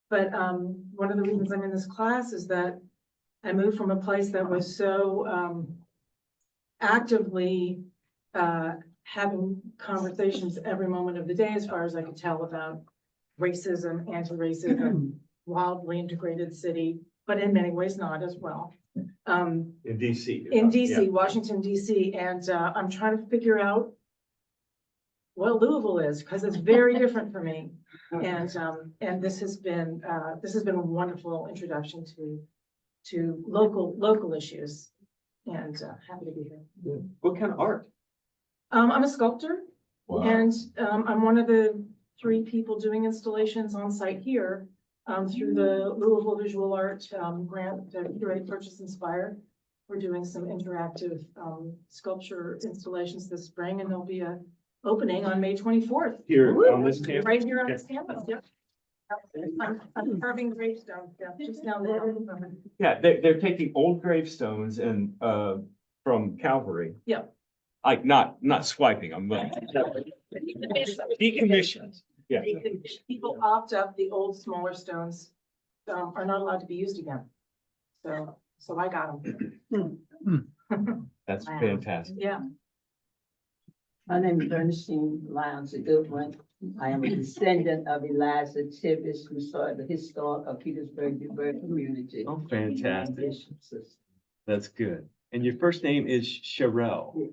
But one of the reasons I'm in this class is that I moved from a place that was so actively having conversations every moment of the day, as far as I could tell, about racism, anti-racism, wildly integrated city, but in many ways not as well. In DC. In DC, Yeah. Washington, DC, and I'm trying to figure out what Louisville is, because it's very different for me. And this has been a wonderful introduction to local issues, and happy to be here. What kind of art? I'm a sculptor, Wow. and I'm one of the 3 people doing installations on site here through the Louisville Visual Art grant, the Curate, Purchase, Inspire. We're doing some interactive sculpture installations this spring, and there'll be a opening on May 24th. Here on this campus? Right here on this campus, yep. I'm carving gravestones, yeah, just now there. Yeah, they're taking old gravestones and from Calvary. Yeah. Like not swiping them, but decommissioned. Yeah. People opt up, the old smaller stones are not allowed to be used again. So I got them. That's Wow. fantastic. Yeah. My name is Ernestine Lyons, a good one. I am a descendant of Eliza Tibbetts, who started the historic Petersburg community. Oh, fantastic. That's good. And your first name is Sherelle,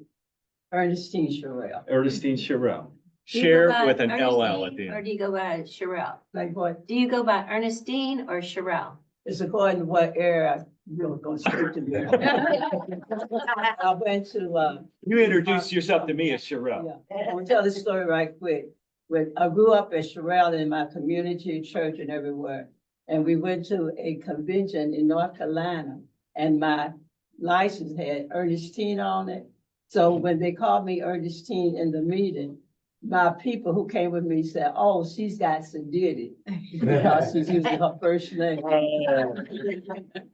Ernestine Sherelle. Ernestine Sherelle. Do you go Share by with an LL at Ernestine, the or end. do you go by Sherelle? Like what? Do you go by Ernestine or Sherelle? It's according to what era you're going to speak to me. I went to, You introduced yourself to me as Sherelle. yeah, I'm gonna tell this story right quick. When I grew up at Sherelle in my community, church and everywhere. And we went to a convention in North Carolina, and my license had Ernestine on it. So when they called me Ernestine in the meeting, my people who came with me said, "Oh, she's got Sedity," because she's using her first name.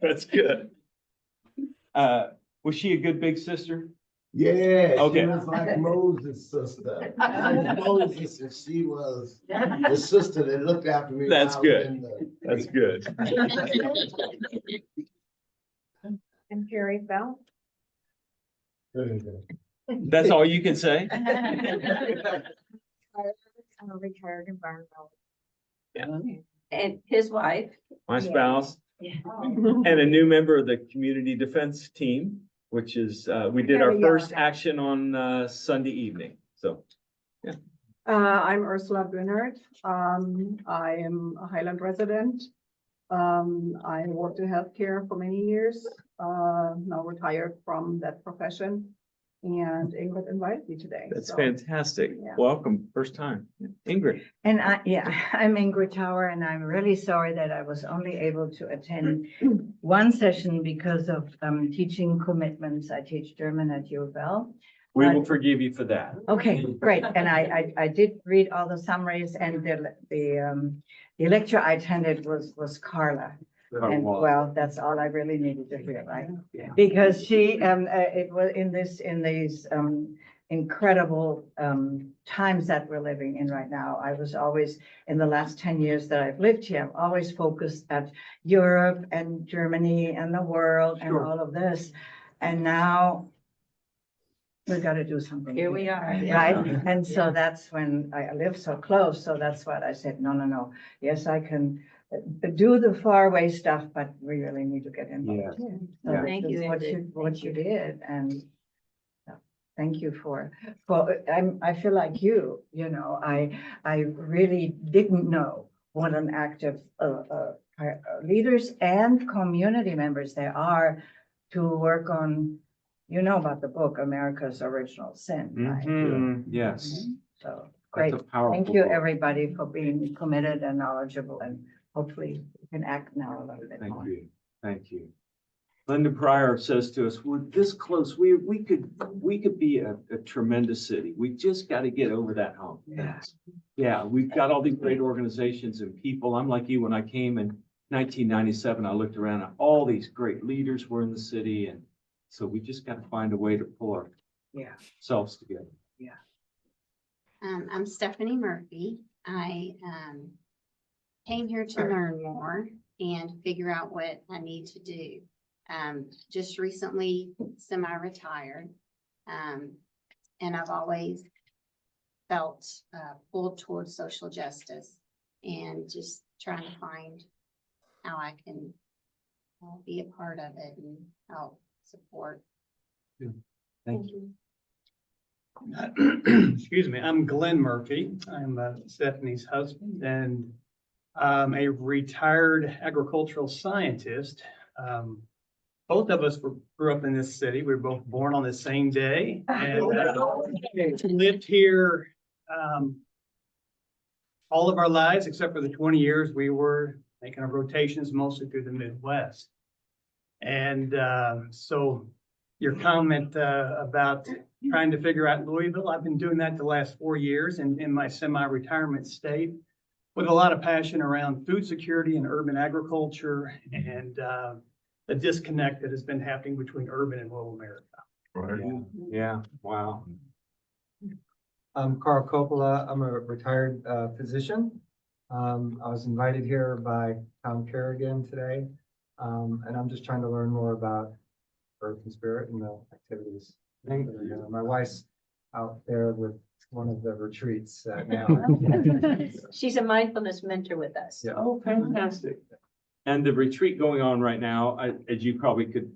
That's good. Was she a good big sister? Yeah, she Okay. was like Moses' sister. Moses, and she was the sister that looked after me. That's while I was good. in the- That's good. And Carrie Bell. That's all you can say? I'm a retired environmental. And his wife, My spouse yeah. and a new member of the community defense team, which is, we did our first action on Sunday evening. So I'm Ursula Bernhardt. I am a Highland resident. I worked in healthcare for many years, now retired from that profession. And Ingrid invited me today. that's so- fantastic. Yeah. Welcome, first time. Ingrid. And I'm Ingrid Tower, and I'm really sorry that I was only able to attend one session because of teaching commitments. I teach German at U of L. We will forgive you for that. Okay, great. And I did read all the summaries, and the lecture I attended was Carla. And well, that's all I really needed to hear, right? Yeah. Because she, it was in these incredible times that we're living in right now. I was always, in the last 10 years that I've lived here, I'm always focused at Europe and Germany and the world and Sure. all of this. And now we've got to do something. Here we are. Right? And so that's when I live so close. So that's what I said, no. Yes, I can do the faraway stuff, but we really need to get involved. Yeah. So Yeah. Thank this you, is what Ingrid. what you did, and thank you for, I feel like you know, I really didn't know what an active leaders and community members there are to work on, you know, about the book, America's Original Sin, right? Mhm, yes. So, great. That's a powerful Thank you, book. everybody, for being committed and knowledgeable, and hopefully we can act now a little bit Thank more. you, thank you. Linda Pryor says to us, we're this close, we could be a tremendous city. We just got to get over that hump. Yes. Yeah, we've got all these great organizations and people. I'm like you, when I came in 1997, I looked around and all these great leaders were in the city. And so we just got to find a way to pull Yeah. ourselves together. I'm Stephanie Murphy. I came here to learn more and figure out what I need to do. Just recently semi-retired. And I've always felt pulled towards social justice and just trying to find how I can be a part of it and help support. Thank you. Excuse me, I'm Glenn Murphy. I'm Stephanie's husband and a retired agricultural scientist. Both of us grew up in this city. We were both born on the same day and lived here all of our lives, except for the 20 years we were making our rotations mostly through the Midwest. And so your comment about trying to figure out Louisville, I've been doing that the last 4 years in my semi-retirement state with a lot of passion around food security and urban agriculture and the disconnect that has been happening between urban and rural America. Yeah, yeah, wow. I'm Carl Coppola. I'm a retired physician. I was invited here by Tom Kerrigan today. And I'm just trying to learn more about Earth and Spirit and the activities. Thank that are going on. My wife's out there with one of the retreats now. She's a mindfulness mentor with us. Yeah. Oh, fantastic. And the retreat going on right now, as you probably could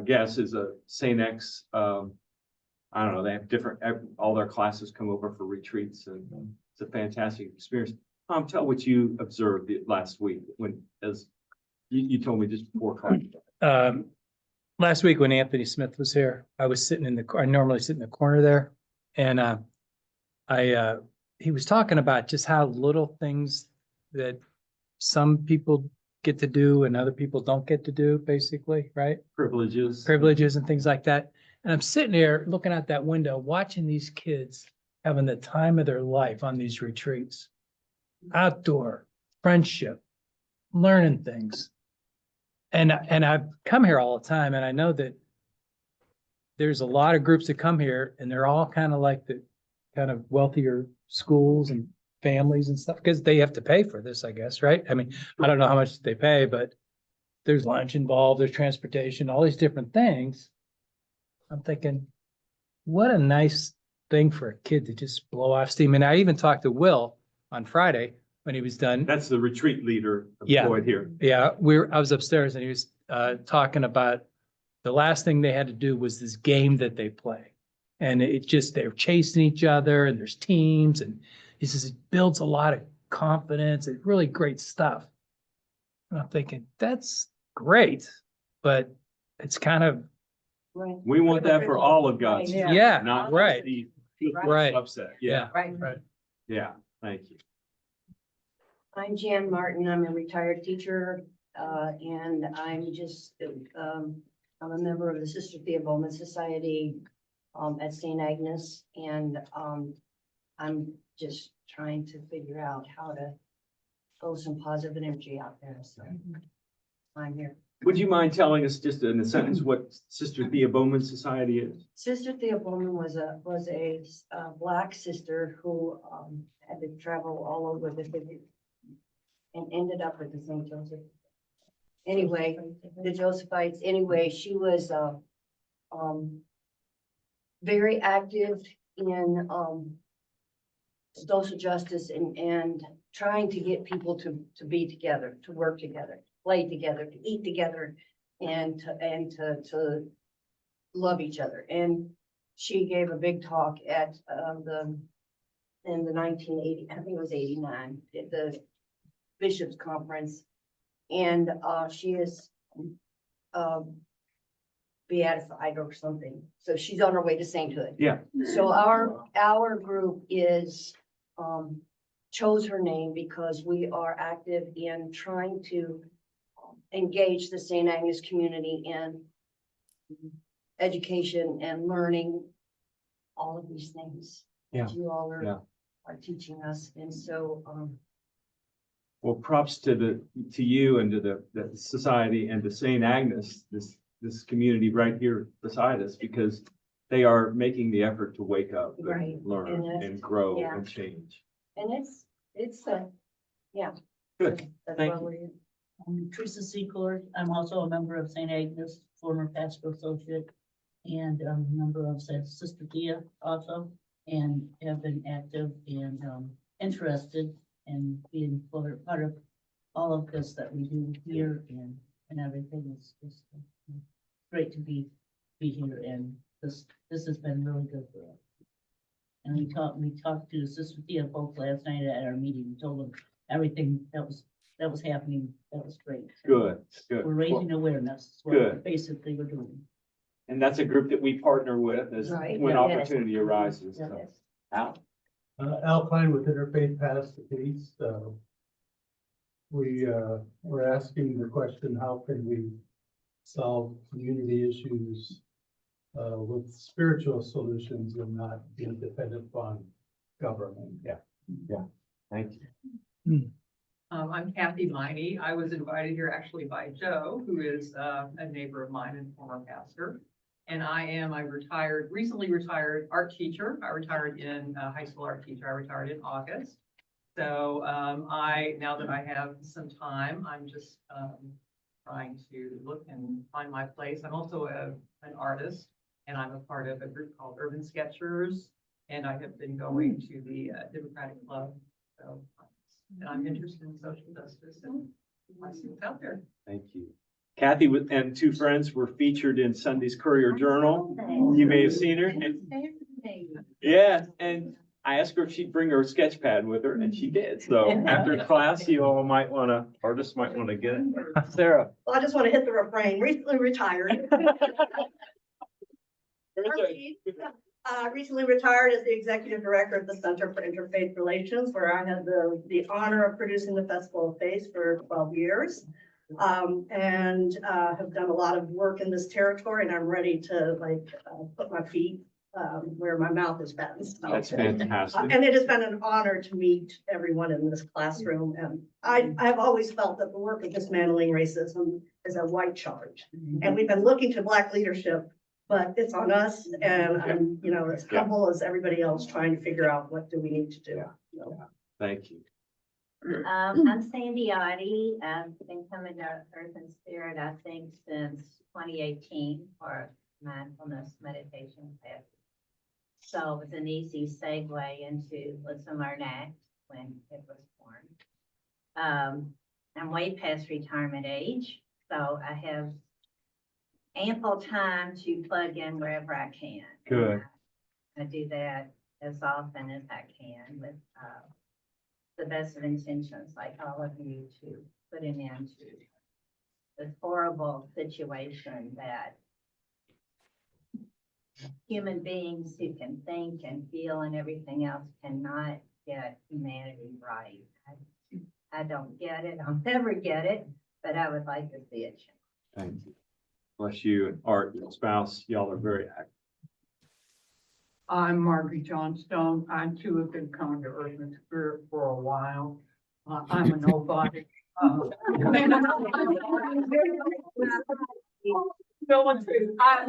guess, is a St. X. I don't know, they have different, all their classes come over for retreats and it's a fantastic experience. Tom, tell what you observed last week when, as you told me just before class. Last week when Anthony Smith was here, I was sitting in I normally sit in the corner there. And he was talking about just how little things that some people get to do and other people don't get to do, basically, right? Privileges. Privileges and things like that. And I'm sitting there looking out that window, watching these kids having the time of their life on these retreats. Outdoor, friendship, learning things. And I've come here all the time and I know that there's a lot of groups that come here and they're all kind of like the kind of wealthier schools and families and stuff because they have to pay for this, I guess, right? I mean, I don't know how much they pay, but there's lunch involved, there's transportation, all these different things. I'm thinking, what a nice thing for a kid to just blow off steam. And I even talked to Will on Friday when he was done. That's the retreat leader Yeah. employed here. Yeah, I was upstairs and he was talking about the last thing they had to do was this game that they play. And they're chasing each other and there's teams and he says it builds a lot of confidence. It's really great stuff. And I'm thinking, that's great, but it's kind of, Right. We want that for all of God's Yeah. children, yeah, not right, just the Right. subset. Yeah, Right. right. yeah, thank you. I'm Jan Martin. I'm a retired teacher, and I'm just, I'm a member of the Sister Thea Bowman Society, at St. Agnes, and, I'm just trying to figure out how to throw some positive energy out there, so I'm here. Would you mind telling us just in a sentence what Sister Thea Bowman Society is? Sister Thea Bowman was a Black sister who, had to travel all over the city and ended up at the St. Joseph. Anyway, the Josephites, anyway, she was, very active in, social justice and trying to get people to be together, to work together, play together, to eat together, and to love each other. And she gave a big talk at, in the 1980, I think it was 89, at the Bishops Conference. And, she is, beatified or something. So she's on her way to sainthood. Yeah. So our group is, chose her name because we are active in trying to engage the St. Agnes community in education and learning all of these things. Yeah. That you all Yeah. are teaching us. And so, Well, props to you and to the society and to St. Agnes, this community right here beside us, because they are making the effort to wake up Right. and learn And and grow yeah. and change. and it's, Good. That's Thank why you. we're here. I'm Teresa Secor. I'm also a member of St. Agnes, former pastor associate, and a member of Sister Thea also, and have been active and interested in being part of all of this that we do here and everything. It's just great to be here, and this has been really good for us. And we talked to Sister Thea folks last night at our meeting. We told them everything that was happening. That was great. Good, good. We're raising awareness. is what Good. Basically, we're doing. And that's a group that we partner with as Right. when Yeah. opportunity arises. So, Yes. Al? Alpine with Interfaith Paths to Peace. We're asking the question, how can we solve community issues with spiritual solutions and not being dependent upon government? Thank you. I'm Kathy Miney. I was invited here actually by Joe, who is a neighbor of mine and former pastor. And I am a recently retired art teacher. I retired in high school art teacher. I retired in August. So now that I have some time, I'm just trying to look and find my place. I'm also an artist, and I'm a part of a group called Urban Sketchers. And I have been going to the Democratic Club. So, and I'm interested in social justice and I see what's out there. Thank you. Kathy and two friends were featured in Sunday's Courier Journal. You may have seen her. Yeah, and I asked her if she'd bring her sketch pad with her, and she did. So after class, artists might want to get it. Sarah. Well, I just want to hit the refrain, recently retired. Recently retired as the executive director of the Center for Interfaith Relations, where I had the honor of producing the Festival of Faith for 12 years. And have done a lot of work in this territory, and I'm ready to put my feet where my mouth has been. So, That's fantastic. and it has been an honor to meet everyone in this classroom. And I've always felt that the work of dismantling racism is a white charge. And we've been looking to Black leadership, but it's on us. And I'm, as humble as everybody else trying to figure out what do we need to do. Thank you. I'm Sandy Oddie. I've been coming to Earth and Spirit, I think, since 2018 for mindfulness meditation class. So it was an easy segue into Listen, Learn, Act when it was born. I'm way past retirement age, so I have ample time to plug in wherever I can. Good. I do that as often as I can with the best of intentions, like all of you, to put an end to this horrible situation that human beings who can think and feel and everything else cannot get humanity right. I don't get it. I'll never get it, but I would like to see it change. Thank you. Bless you and Art, your spouse. Y'all are very active. I'm Margaret Johnstone. I too have been coming to Earth and Spirit for a while. I'm a nobody. I was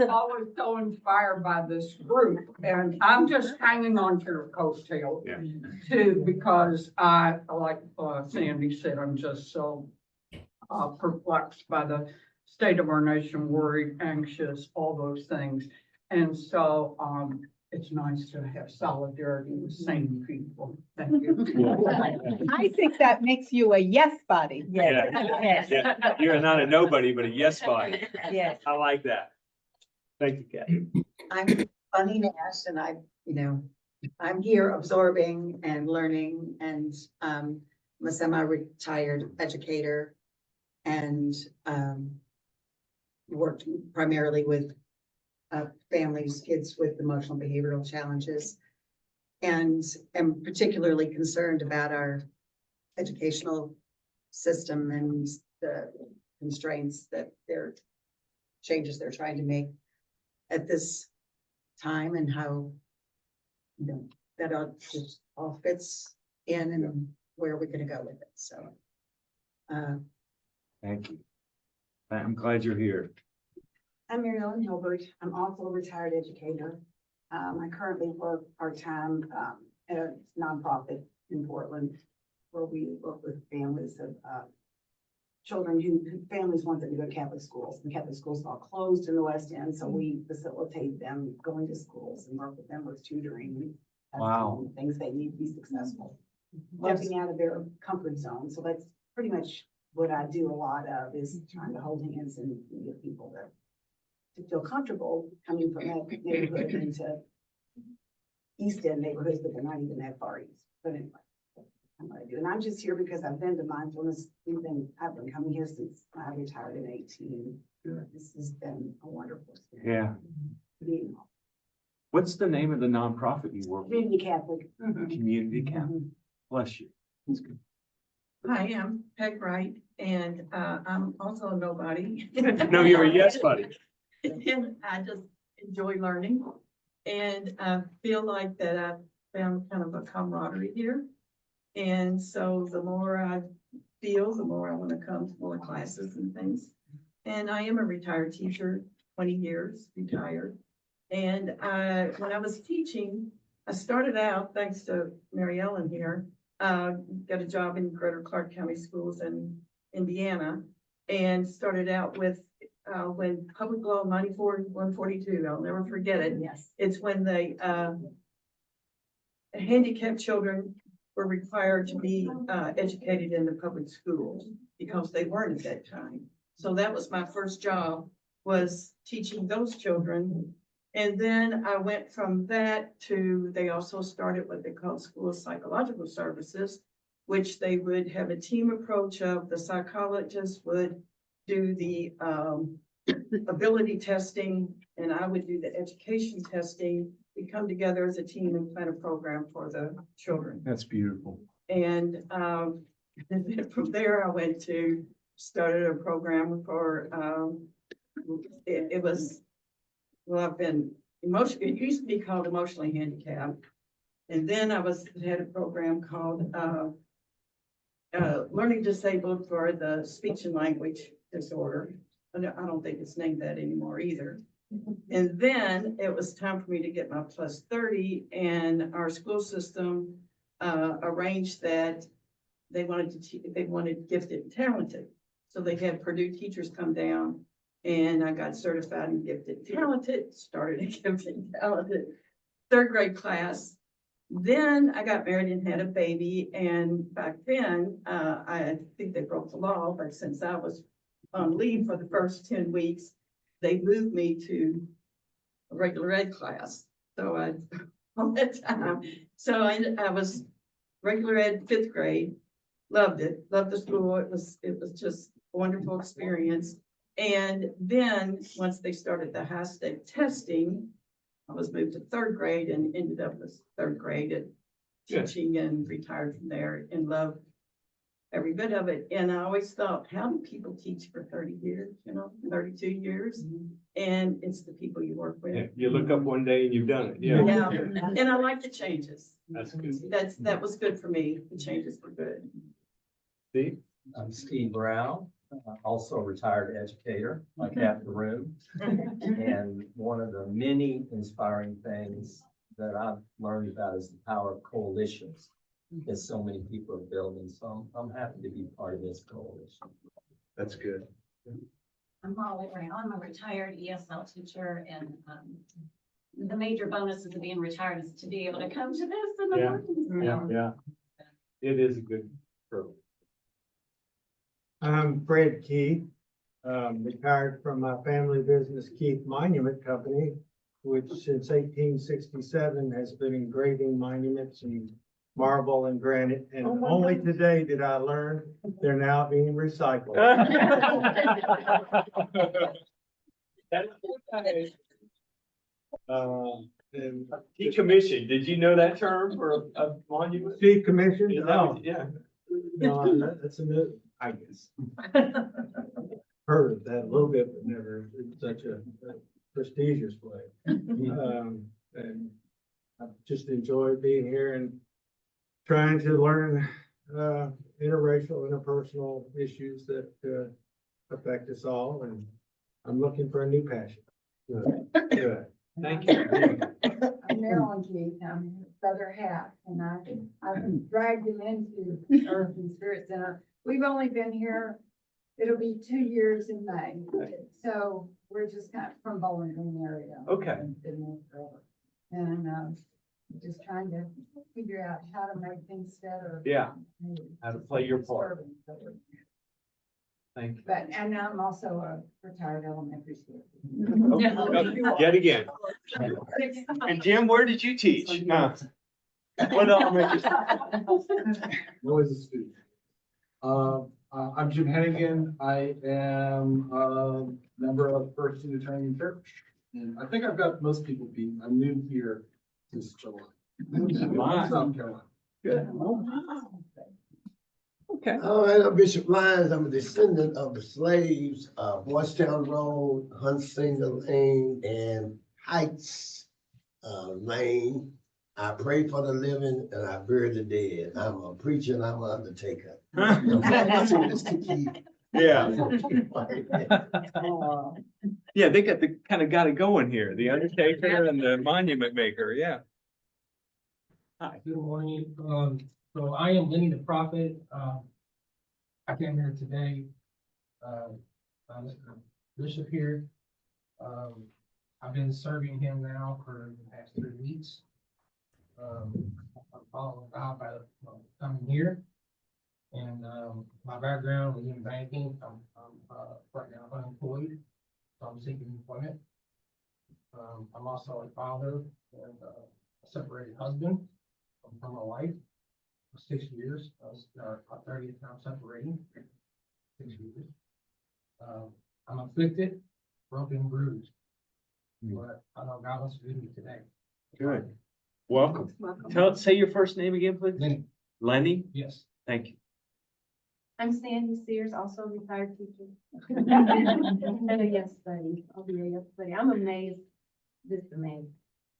always so inspired by this group, and I'm just hanging on to your coattail too, because like Sandy said, I'm just so perplexed by the state of our nation, worried, anxious, all those things. And so it's nice to have solidarity with sane people. Thank you. I think that makes you a yes body. Yeah. Yeah. You're not a nobody, but a yes body. Yes. I like that. Thank you, Kathy. I'm Bunny Nash, and I'm here absorbing and learning, and I'm a semi-retired educator and worked primarily with families, kids with emotional behavioral challenges, and am particularly concerned about our educational system and the constraints that changes they're trying to make at this time, and how that all fits in and where we're going to go with it. So Thank you. I'm glad you're here. I'm Mary Ellen Hilbert. I'm also a retired educator. I currently work part-time at a nonprofit in Portland where we work with families of, children who families want them to go to Catholic schools. And Catholic schools are all closed in the West End, so we facilitate them going to schools and work with them with tutoring. Wow. Things they need to be successful. Stepping out of their comfort zone. So that's pretty much what I do a lot of, is trying to hold hands and get people to feel comfortable coming from that neighborhood into East End neighborhoods, but they're not even that far east. But anyway, I'm gonna do, and I'm just here because I've been to mindfulness. I've been coming here since I retired in 18. This has been a wonderful experience. Yeah. Being What's the name of the nonprofit you work with? Community Catholic. Community Catholic. Bless you. That's good. Hi, I'm Peg Wright, and I'm also a nobody. No, you're a yes buddy. And I just enjoy learning, and I feel like that I've found kind of a camaraderie here. And so the more I feel, the more I want to come to more classes and things. And I am a retired teacher, 20 years retired. And when I was teaching, I started out, thanks to Mary Ellen here, got a job in Greater Clark County Schools in Indiana, and started out with when Public Law 94-142, I'll never forget it. Yes. It's when the handicapped children were required to be educated in the public schools because they weren't at that time. So that was my first job, was teaching those children. And then I went from that to, they also started what they call school psychological services, which they would have a team approach of the psychologist would do the ability testing, and I would do the education testing. We come together as a team and plan a program for the children. That's beautiful. And then from there, I went to, started a program for, it was, well, I've been emotionally, it used to be called emotionally handicapped. And then I had a program called learning disabled for the speech and language disorder. I don't think it's named that anymore either. And then it was time for me to get my plus 30, and our school system arranged that they wanted gifted and talented. So they had Purdue teachers come down, and I got certified in gifted and talented, started a gifted and talented third grade class. Then I got married and had a baby, and back then, I think they broke the law, but since I was on leave for the first 10 weeks, they moved me to a regular ed class. So all that time, so I was regular ed 5th grade, loved it, loved the school. It was just a wonderful experience. And then once they started the high stake testing, I was moved to 3rd grade and ended up with 3rd grade at teaching, and retired from there and loved every bit of it. And I always thought, how do people teach for 30 years, 32 years? And it's the people you work with. Yeah, you look up one day and you've done it. Yeah. Yeah, and I like the changes. That's good. That was good for me. The changes were good. Steve? I'm Steve Brown, also a retired educator, like half the room. And one of the many inspiring things that I've learned about is the power of coalitions that so many people are building. So I'm happy to be part of this coalition. That's good. I'm Molly Brown. I'm a retired ESL teacher, and the major bonuses of being retired is to be able to come to this in the morning. Yeah. It is a good program. I'm Fred Keith, retired from my family business, Keith Monument Company, which since 1867 has been engraving monuments in marble and granite. And only today did I learn they're now being recycled. Decommissioned. Did you know that term for a monument? Decommissioned? Is that No. what- Yeah. No, that's a new, I guess. Heard of that a little bit, but never in such a prestigious way. And I've just enjoyed being here and trying to learn interracial, interpersonal issues that affect us all, and I'm looking for a new passion. Good. Thank you. I'm Marilyn Keith, I'm Feather Hat, and I've dragged him into Earth and Spirit Center. We've only been here, it'll be 2 years in May, so we're just kind of from Bowling Green area. Okay. Been there forever. And, just trying to figure out how to make things better. Yeah. How to play your part. Thank you. But, and I'm also a retired elementary school. Yet again. And Jim, where did you teach? What elementary school? Always a student. I'm Jim Hennigan. I am a member of First Unitarian Church. And I think I've got most people beat. I'm new here since July. South Carolina. Good. Okay. All right, I'm Bishop Lyons. I'm a descendant of the slaves, Boystown Road, Hunsinger Lane, and Heights, Lane. I pray for the living and I bury the dead. I'm a preacher and I'm an undertaker. Yeah. Yeah, they got it going here. The Undertaker and the Monument Maker, yeah. Hi. Good morning. So I am Lenny the Prophet. I came here today. I'm Bishop here. I've been serving him now for the past 3 weeks. I'm following God by coming here. And my background was in banking. I'm right now unemployed, so I'm seeking employment. I'm also a father and a separated husband from my wife for 6 years. I was our 30th time separating. 6 years. I'm afflicted, broken, bruised. But I know God wants to lead me today. Good. Welcome. Say your first name again, please. Lenny. Lenny? Yes. Thank you. I'm Sandy Sears, also a retired teacher. And a yes buddy. I'll be a yes buddy. I'm amazed, just amazed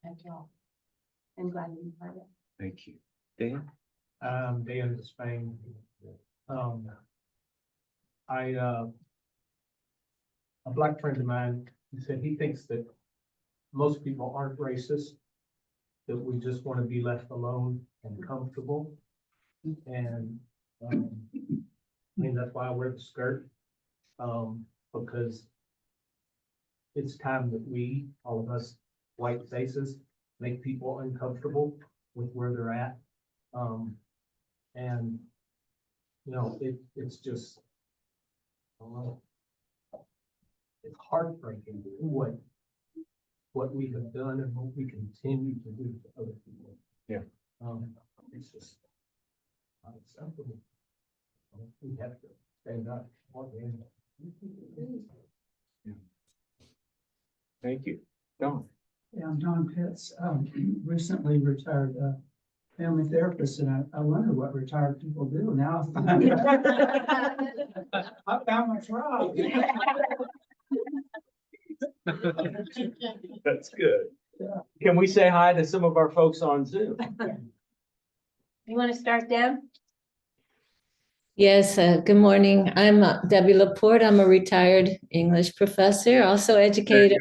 at y'all. I'm glad to be part of it. Thank you. Dan? Dan Spain. A black friend of mine, he said he thinks that most people aren't racist, that we just want to be left alone and comfortable. And I mean, that's why I wear the skirt, because it's time that we, all of us white faces, make people uncomfortable with where they're at. And, you know, it's just, I don't know, it's heartbreaking what we have done and what we continue to do to other people. Yeah. It's just unacceptable. We have to stand up. Thank you. Don? Yeah, I'm Don Pitts, recently retired family therapist, and I wonder what retired people do now. I found my tribe. That's good. Can we say hi to some of our folks on Zoom? You want to start, Deb? Yes, good morning. I'm Debbie Laporte. I'm a retired English professor, also educator.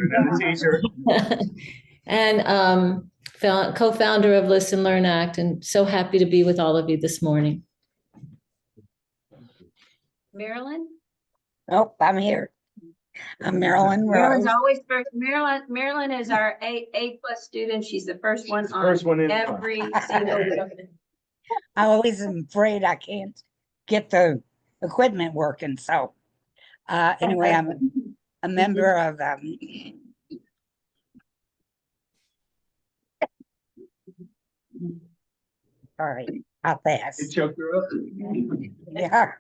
And co-founder of Listen, Learn, Act, and so happy to be with all of you this morning. Marilyn? Nope, I'm here. I'm Marilyn Marilyn's Rose. always first. Marilyn is our A+ student. She's the first one on First one in. every single. I always am afraid I can't get the equipment working, so anyway, I'm a member of sorry, I'll pass. You choked her up? Yeah.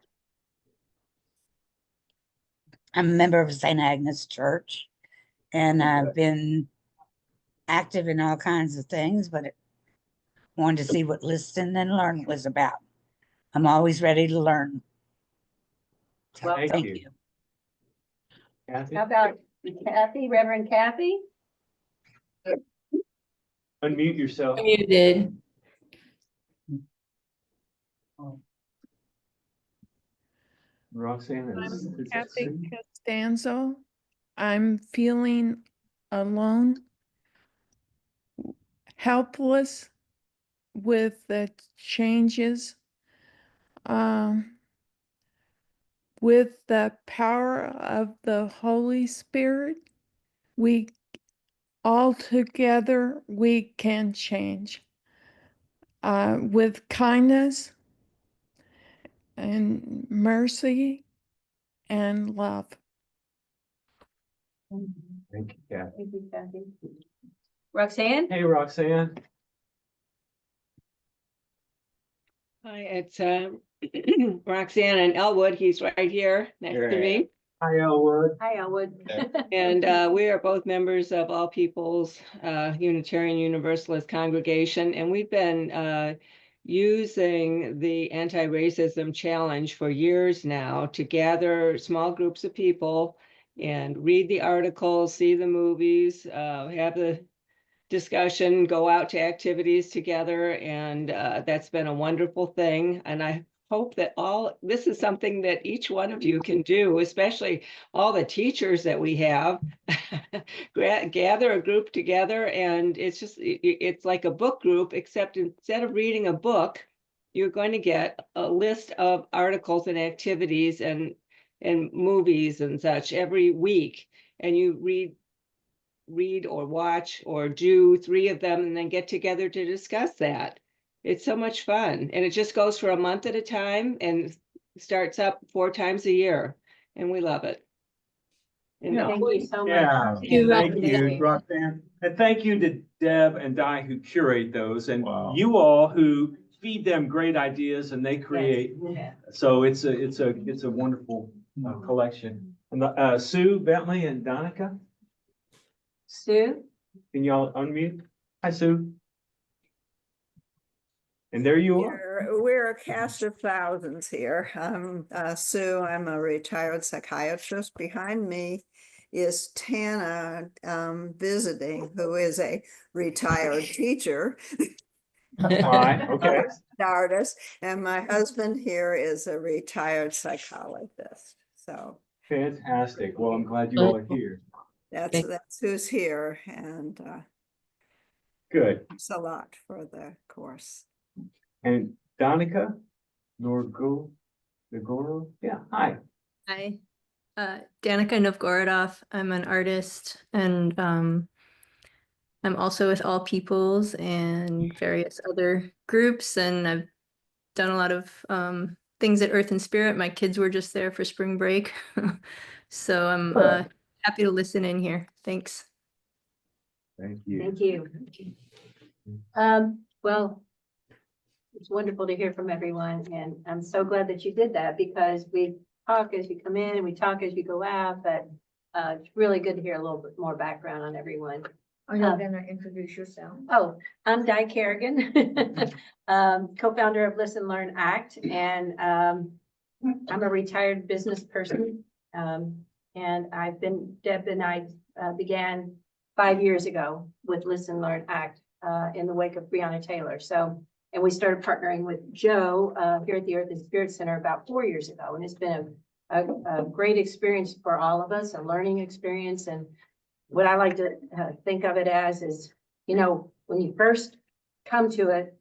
I'm a member of St. Agnes Church, and I've been active in all kinds of things, but wanted to see what Listen and Learn was about. I'm always ready to learn. So, thank you. Kathy? How about Kathy, Reverend Kathy? Unmute yourself. You did. Roxanne I'm is Kathy Costanzo. I'm feeling alone helpless with the changes. With the power of the Holy Spirit, we all together we can change. With kindness and mercy and love. Thank you, Kathy. Thank you, Kathy. Roxanne? Hey, Roxanne. Hi, it's Roxanne and Elwood. He's right here next to me. Hi, Elwood. Hi, Elwood. And we are both members of All Peoples Unitarian Universalist Congregation, and we've been using the anti-racism challenge for years now to gather small groups of people and read the articles, see the movies, have the discussion, go out to activities together, and that's been a wonderful thing. And I hope that this is something that each one of you can do, especially all the teachers that we have. Gather a group together, and it's like a book group, except instead of reading a book, you're going to get a list of articles and activities and movies and such every week, and you read or watch or do 3 of them and then get together to discuss that. It's so much fun, and it just goes for a month at a time and starts up 4 times a year, and we love it. And Yeah. Thank you so much. Yeah, thank you, Roxanne. Roxanne. And thank you to Deb and Di who curate those, and you all who feed them great ideas and they create. Yes. So it's a wonderful collection. And Sue Bentley and Donica, Sue? can y'all unmute? Hi, Sue. And there you are. We're a cast of thousands here. I'm Sue. I'm a retired psychiatrist. Behind me is Tana visiting, who is a retired teacher. Hi, okay. Artist, and my husband here is a retired psychologist. So Fantastic. Well, I'm glad you all are here. that's who's here, and Good. thanks a lot for the course. And Donica Norgoro, yeah, hi. Hi, Danica Novgorodov. I'm an artist, and I'm also with All Peoples and various other groups, and I've done a lot of things at Earth and Spirit. My kids were just there for spring break, so I'm happy to listen in here. Thanks. Thank you. Thank you. Well, it's wonderful to hear from everyone, and I'm so glad that you did that, because we talk as you come in and we talk as you go out, but it's really good to hear a little bit more background on everyone. Are you gonna introduce yourself? Oh, I'm Di Kerrigan, co-founder of Listen, Learn, Act, and I'm a retired business person. And Deb and I began 5 years ago with Listen, Learn, Act in the wake of Breonna Taylor. And we started partnering with Joe here at the Earth and Spirit Center about 4 years ago. And it's been a great experience for all of us, a learning experience. And what I like to think of it as is, when you first come to it,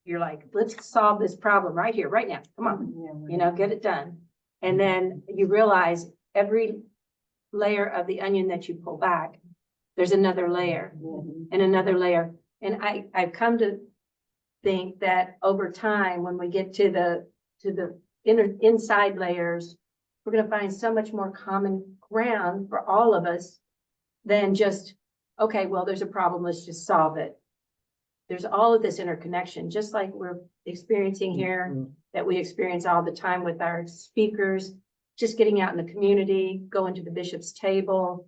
you're like, let's solve this problem right here, right now. Come on, get it done. And then you realize every layer of the onion that you pull back, there's another layer and another layer. And I've come to think that over time, when we get to the inside layers, we're going to find so much more common ground for all of us than just, okay, well, there's a problem, let's just solve it. There's all of this interconnection, just like we're experiencing here, that we experience all the time with our speakers, just getting out in the community, going to the bishop's table.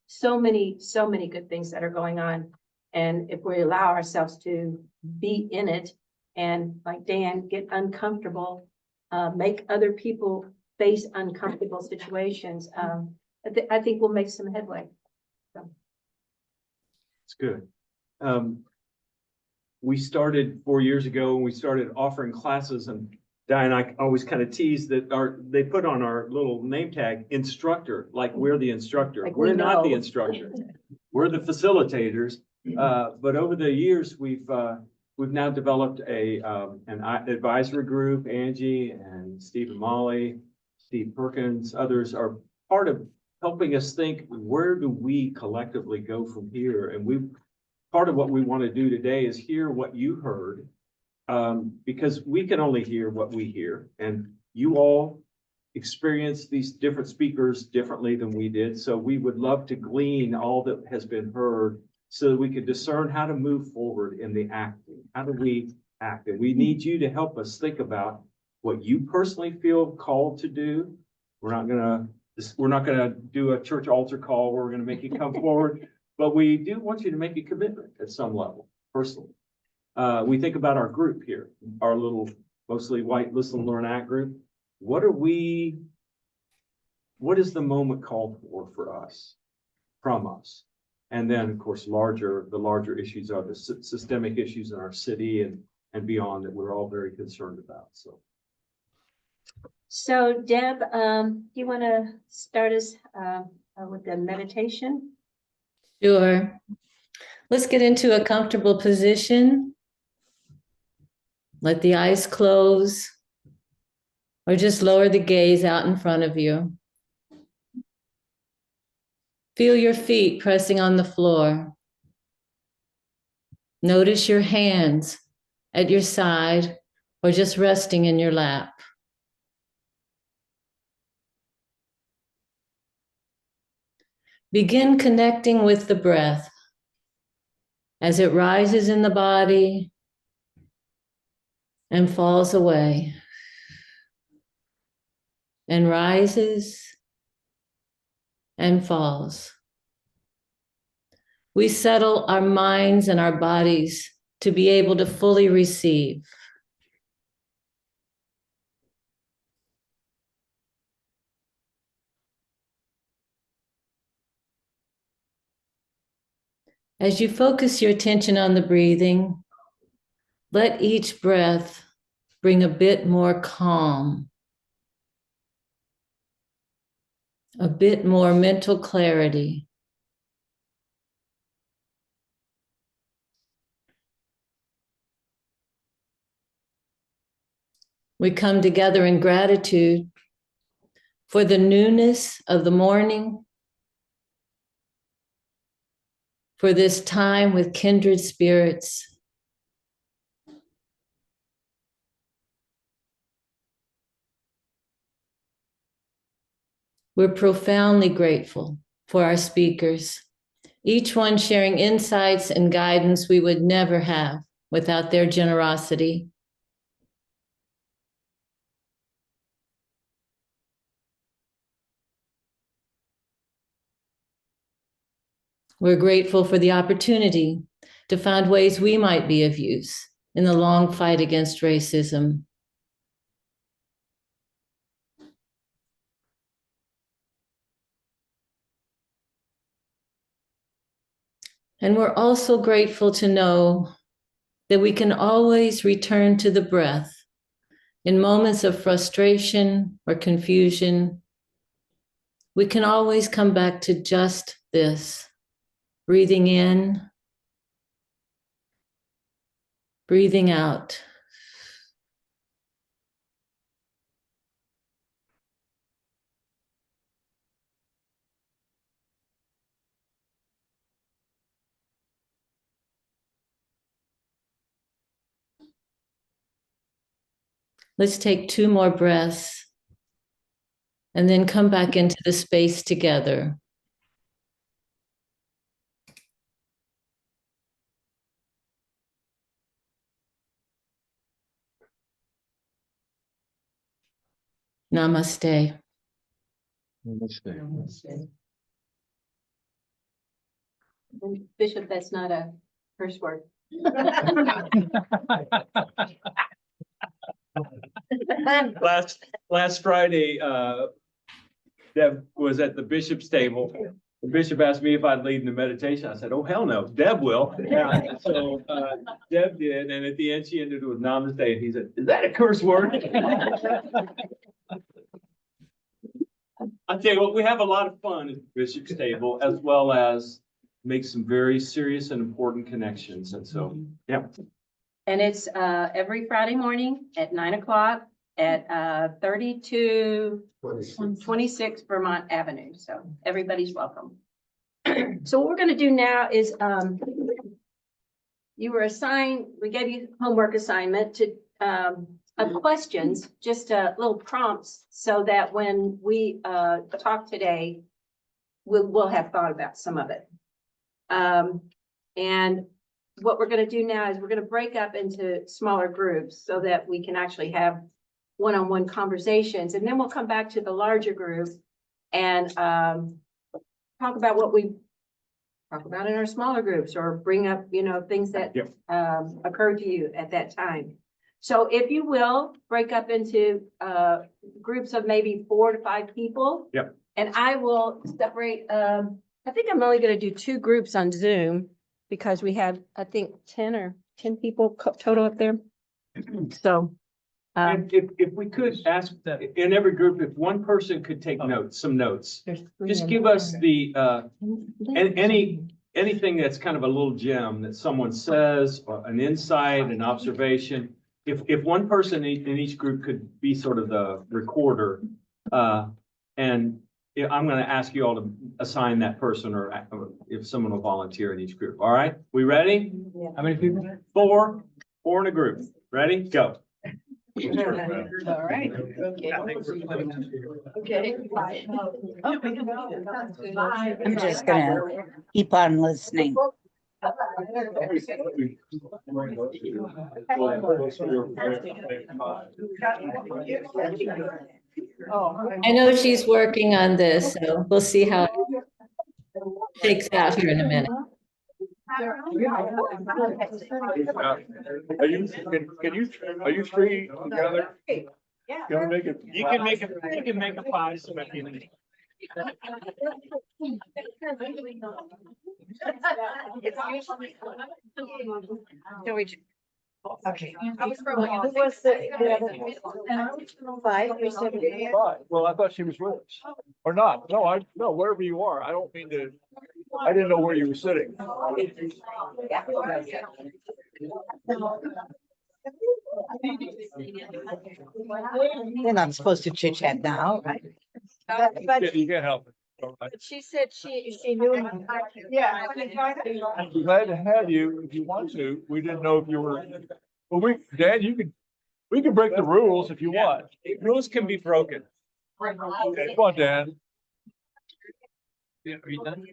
So many good things that are going on. And if we allow ourselves to be in it and, like Dan, get uncomfortable, make other people face uncomfortable situations, I think we'll make some headway. So. It's good. We started 4 years ago and we started offering classes, and Di and I always kind of tease that they put on our little name tag instructor, like we're the instructor. Like we're we not the know. instructor. We're the facilitators. But over the years, we've now developed an advisory group. Angie and Steve and Molly, Steve Perkins, others are part of helping us think, where do we collectively go from here? And part of what we want to do today is hear what you heard, because we can only hear what we hear, and you all experience these different speakers differently than we did. So we would love to glean all that has been heard so that we could discern how to move forward in the acting. How do we act? And we need you to help us think about what you personally feel called to do. We're not gonna do a church altar call where we're gonna make you come forward, but we do want you to make a commitment at some level, personally. We think about our group here, our little, mostly white Listen, Learn, Act group. What is the moment called for us, from us? And then, of course, the larger issues are the systemic issues in our city and beyond that we're all very concerned about, so. So Deb, do you want to start us with the meditation? Sure. Let's get into a comfortable position. Let the eyes close, or just lower the gaze out in front of you. Feel your feet pressing on the floor. Notice your hands at your side or just resting in your lap. Begin connecting with the breath as it rises in the body and falls away, and rises and falls. We settle our minds and our bodies to be able to fully receive. As you focus your attention on the breathing, let each breath bring a bit more calm, a bit more mental clarity. We come together in gratitude for the newness of the morning, for this time with kindred spirits. We're profoundly grateful for our speakers, each one sharing insights and guidance we would never have without their generosity. We're grateful for the opportunity to find ways we might be of use in the long fight against racism. And we're also grateful to know that we can always return to the breath in moments of frustration or confusion. We can always come back to just this. Breathing in, breathing out. Let's take 2 more breaths and then come back into the space together. Namaste. Namaste. Bishop, that's not a curse word. Last Friday, Deb was at the bishop's table. The bishop asked me if I'd lead in the meditation. I said, "Oh, hell no, Deb will." Yeah, so Deb did, and at the end she ended with namaste, and he said, "Is that a curse word?" I tell you what, we have a lot of fun at the bishop's table, as well as make some very serious and important connections. And so, yeah. And it's every Friday morning at 9 o'clock at 3226 Vermont Avenue. So everybody's welcome. So what we're going to do now is you were assigned, we gave you homework assignment to of questions, just little prompts, so that when we talk today, we'll have thought about some of it. And what we're going to do now is we're going to break up into smaller groups so that we can actually have one-on-one conversations, and then we'll come back to the larger group and talk about what we talk about in our smaller groups, or bring up, you know, things that occurred to you at that time. So if you will, break up into groups of maybe 4 to 5 people. Yep. And I will separate, I think I'm only going to do 2 groups on Zoom, because we have, I think, 10 people total up there. So. And if we could ask in every group, if one person could take notes, some notes, just give us the, anything that's kind of a little gem that someone says, or an insight, an observation. If one person in each group could be sort of the recorder, and I'm going to ask you all to assign that person, or if someone will volunteer in each group. All right, we ready? Yeah. How many people? 4 in a group. Ready? Go. All right. Okay. Okay. I'm just gonna keep on listening. I know she's working on this, so we'll see how it shakes out here in a minute. Are you three together? Yeah. You wanna make it? You can make a 5 so if you need. Okay. Who was the other? 5 or 7? Well, I thought she was with us, or not. No, wherever you are. I don't mean to, I didn't know where you were sitting. We're not supposed to chit chat now, right? Yeah, you can't help it. All right. But she said she knew. Yeah. I'd be glad to have you if you want to. We didn't know if you were, well, Dan, we can break the rules if you want. Rules can be broken. Okay, come on, Dan. Yeah, are you done?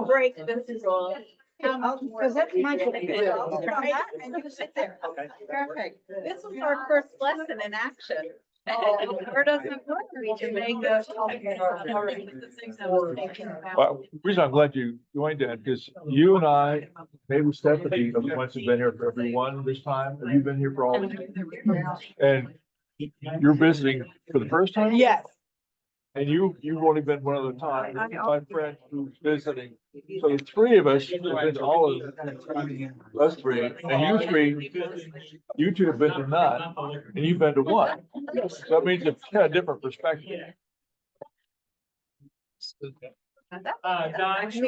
Break this is all. Because that's my. And you sit there. Perfect. This is our first lesson in action. Where does it work? We can make the things I was thinking about. Well, the reason I'm glad you joined that, because you and I, maybe Stephanie, are the ones who've been here for everyone this time. Have you been here for all? And you're visiting for the first time? Yes. And you've only been one other time. My friend who's visiting. So the 3 of us have been to all of us 3, and you 2 have been to none, and you've been to 1. So that means it's kind of different perspective. Di, do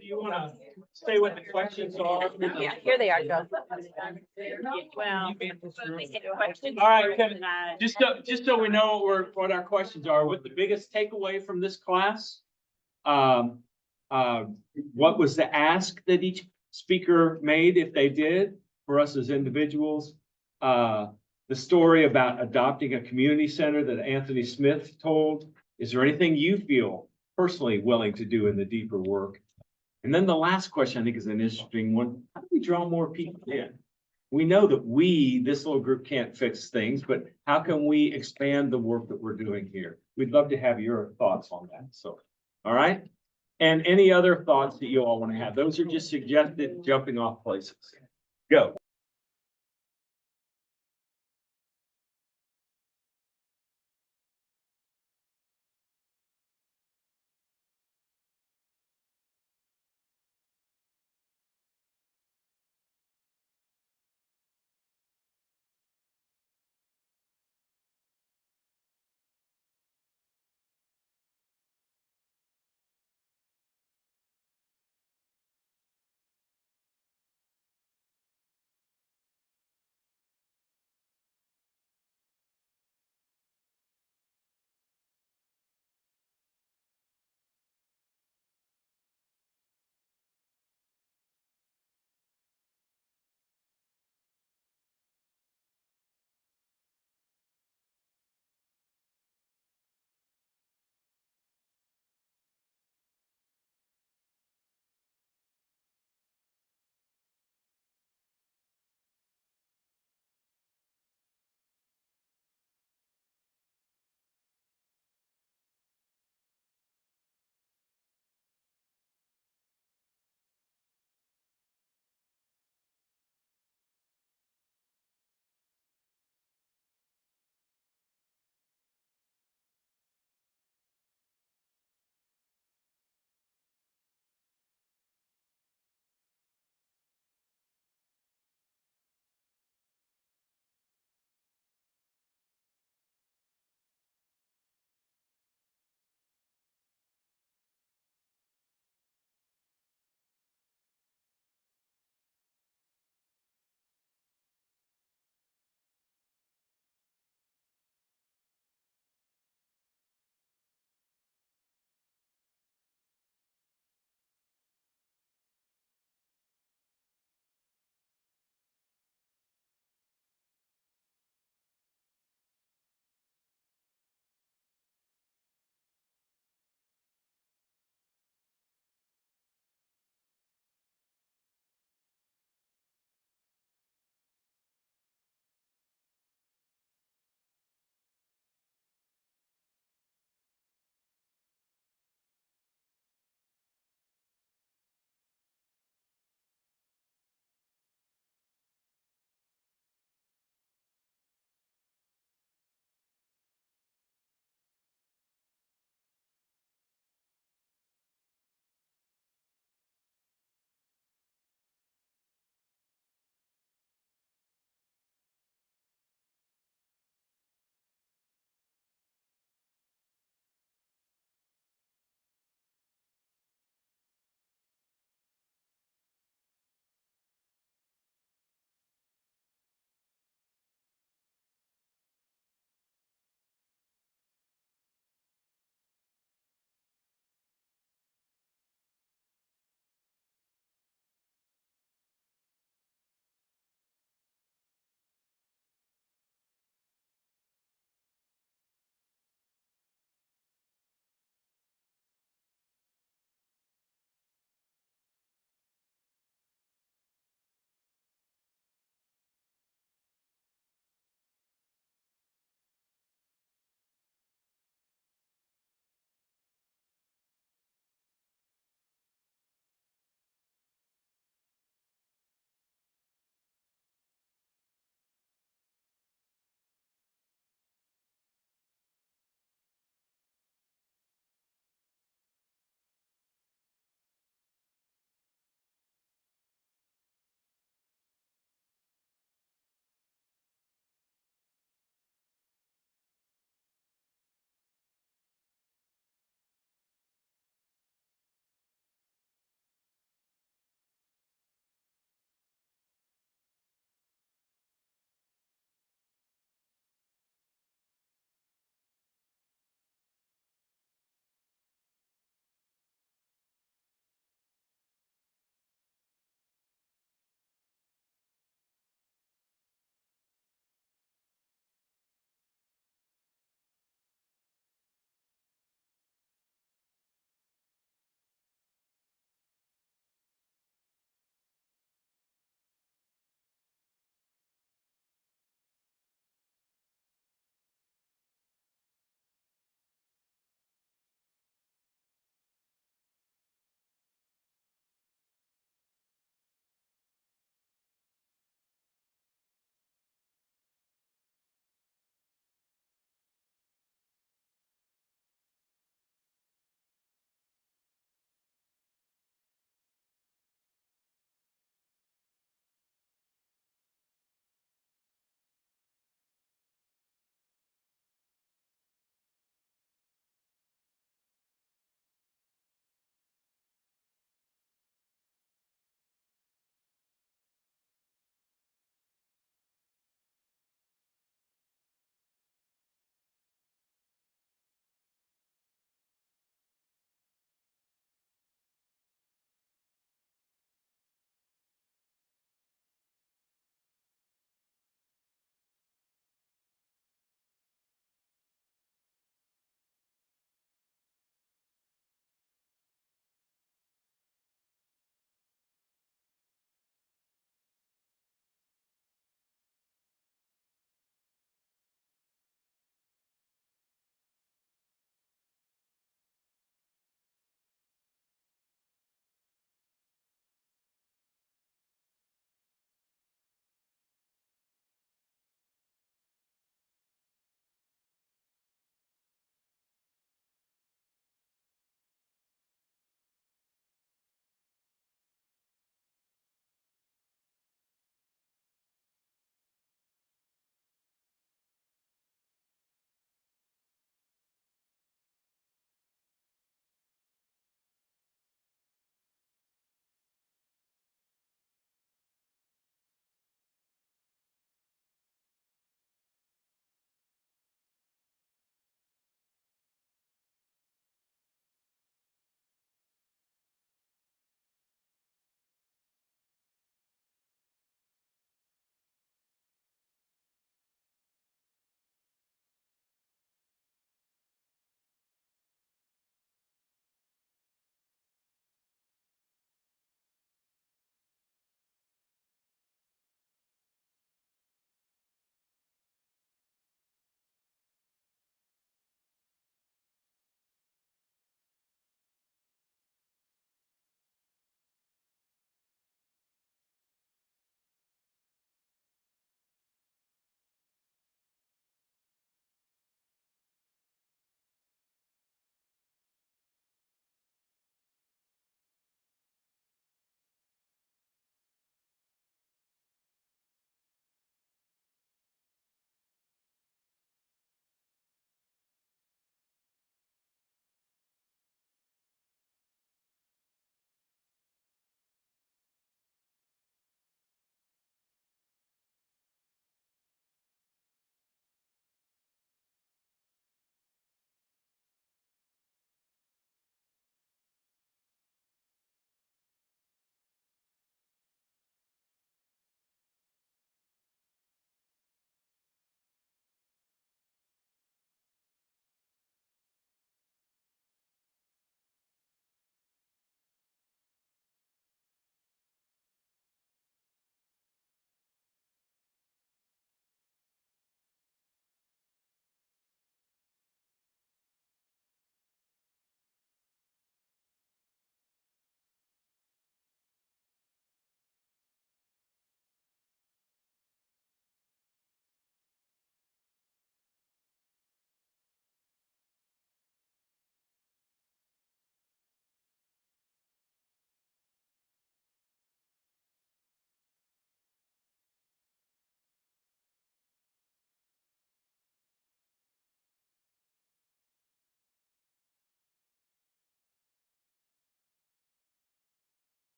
you want to say what the questions are? Yeah, here they are, Joe. Well. All right, Kevin, just so we know what our questions are, what the biggest takeaway from this class? What was the ask that each speaker made, if they did, for us as individuals? The story about adopting a community center that Anthony Smith told. Is there anything you feel personally willing to do in the deeper work? And then the last question, I think, is an interesting one. How do we draw more people in? We know that this little group can't fix things, but how can we expand the work that we're doing here? We'd love to have your thoughts on that. So, all right. And any other thoughts that you all want to have? Those are just suggested jumping off places. Go.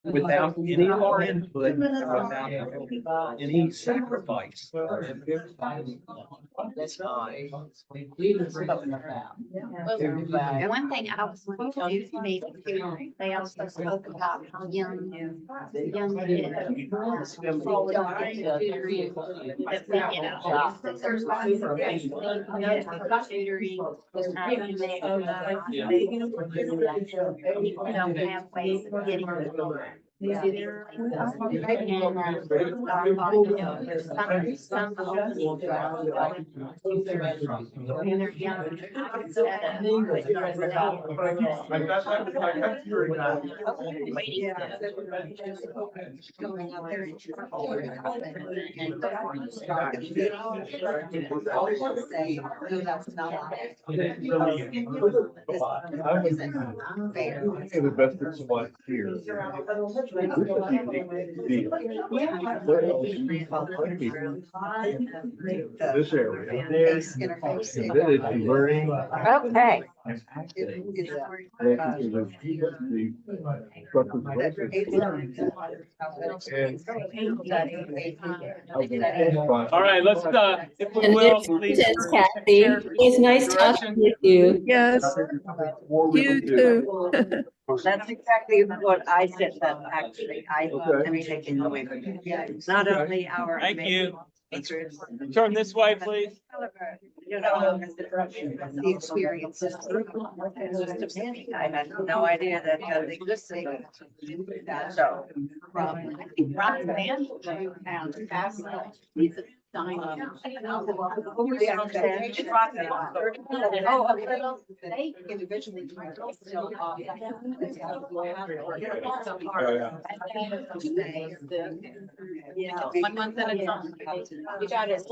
without any of our input, without any sacrifice. That's time. And one thing I was wanting to do for me, they also spoke about how young kids don't get that we get out jobs. There's lots of things tutoring, people don't have ways of getting The best of someone here. This area. And then it's learning. Okay. All right, let's, if we And will, it's please. Kathy. It's nice talking with you. Yes, you too. That's exactly what I said, that actually, I taken away from it. Not only our. Thank you. Turn this way, please. You know, the experiences. I had no idea that that existed. So. Ron Van, and Castle, he's a dynamo. They individually. Yeah. 1 month at a time. You got it.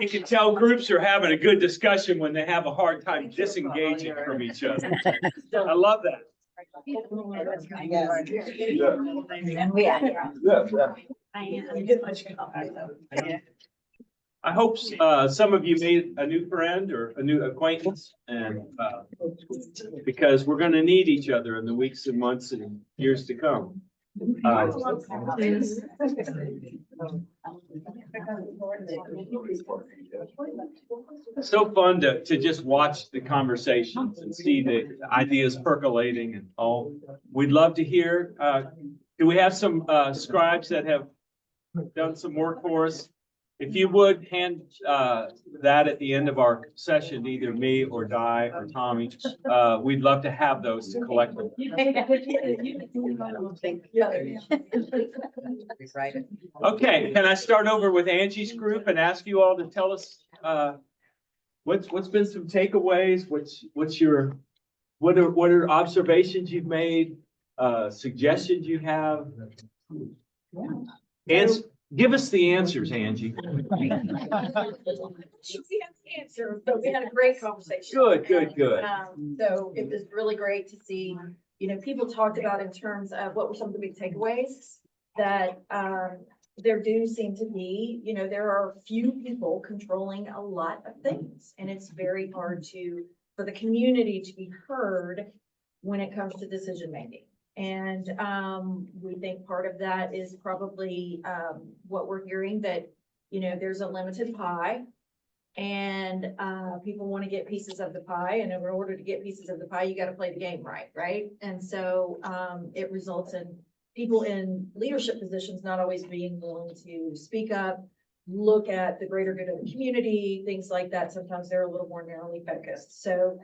You can tell groups are having a good discussion when they have a hard time disengaging from each other. I love that. I hope some of you made a new friend or a new acquaintance, and because we're going to need each other in the weeks and months and years to come. So fun to just watch the conversations and see the ideas percolating and all. We'd love to hear. Do we have some scribes that have done some work for us? If you would hand that at the end of our session, either me or Di or Tommy, we'd love to have those to collect them. Okay, can I start over with Angie's group and ask you all to tell us what's been some takeaways? What are observations you've made? Suggestions you have? And give us the answers, Angie. Answer, but we had a great conversation. Good. So it was really great to see, people talked about in terms of what were some of the big takeaways that, there do seem to be, there are few people controlling a lot of things, and it's very hard for the community to be heard when it comes to decision making. And we think part of that is probably what we're hearing, that, there's a limited pie, and people want to get pieces of the pie. And in order to get pieces of the pie, you got to play the game right? And so it results in people in leadership positions not always being willing to speak up, look at the greater good of the community, things like that. Sometimes they're a little more narrowly focused. So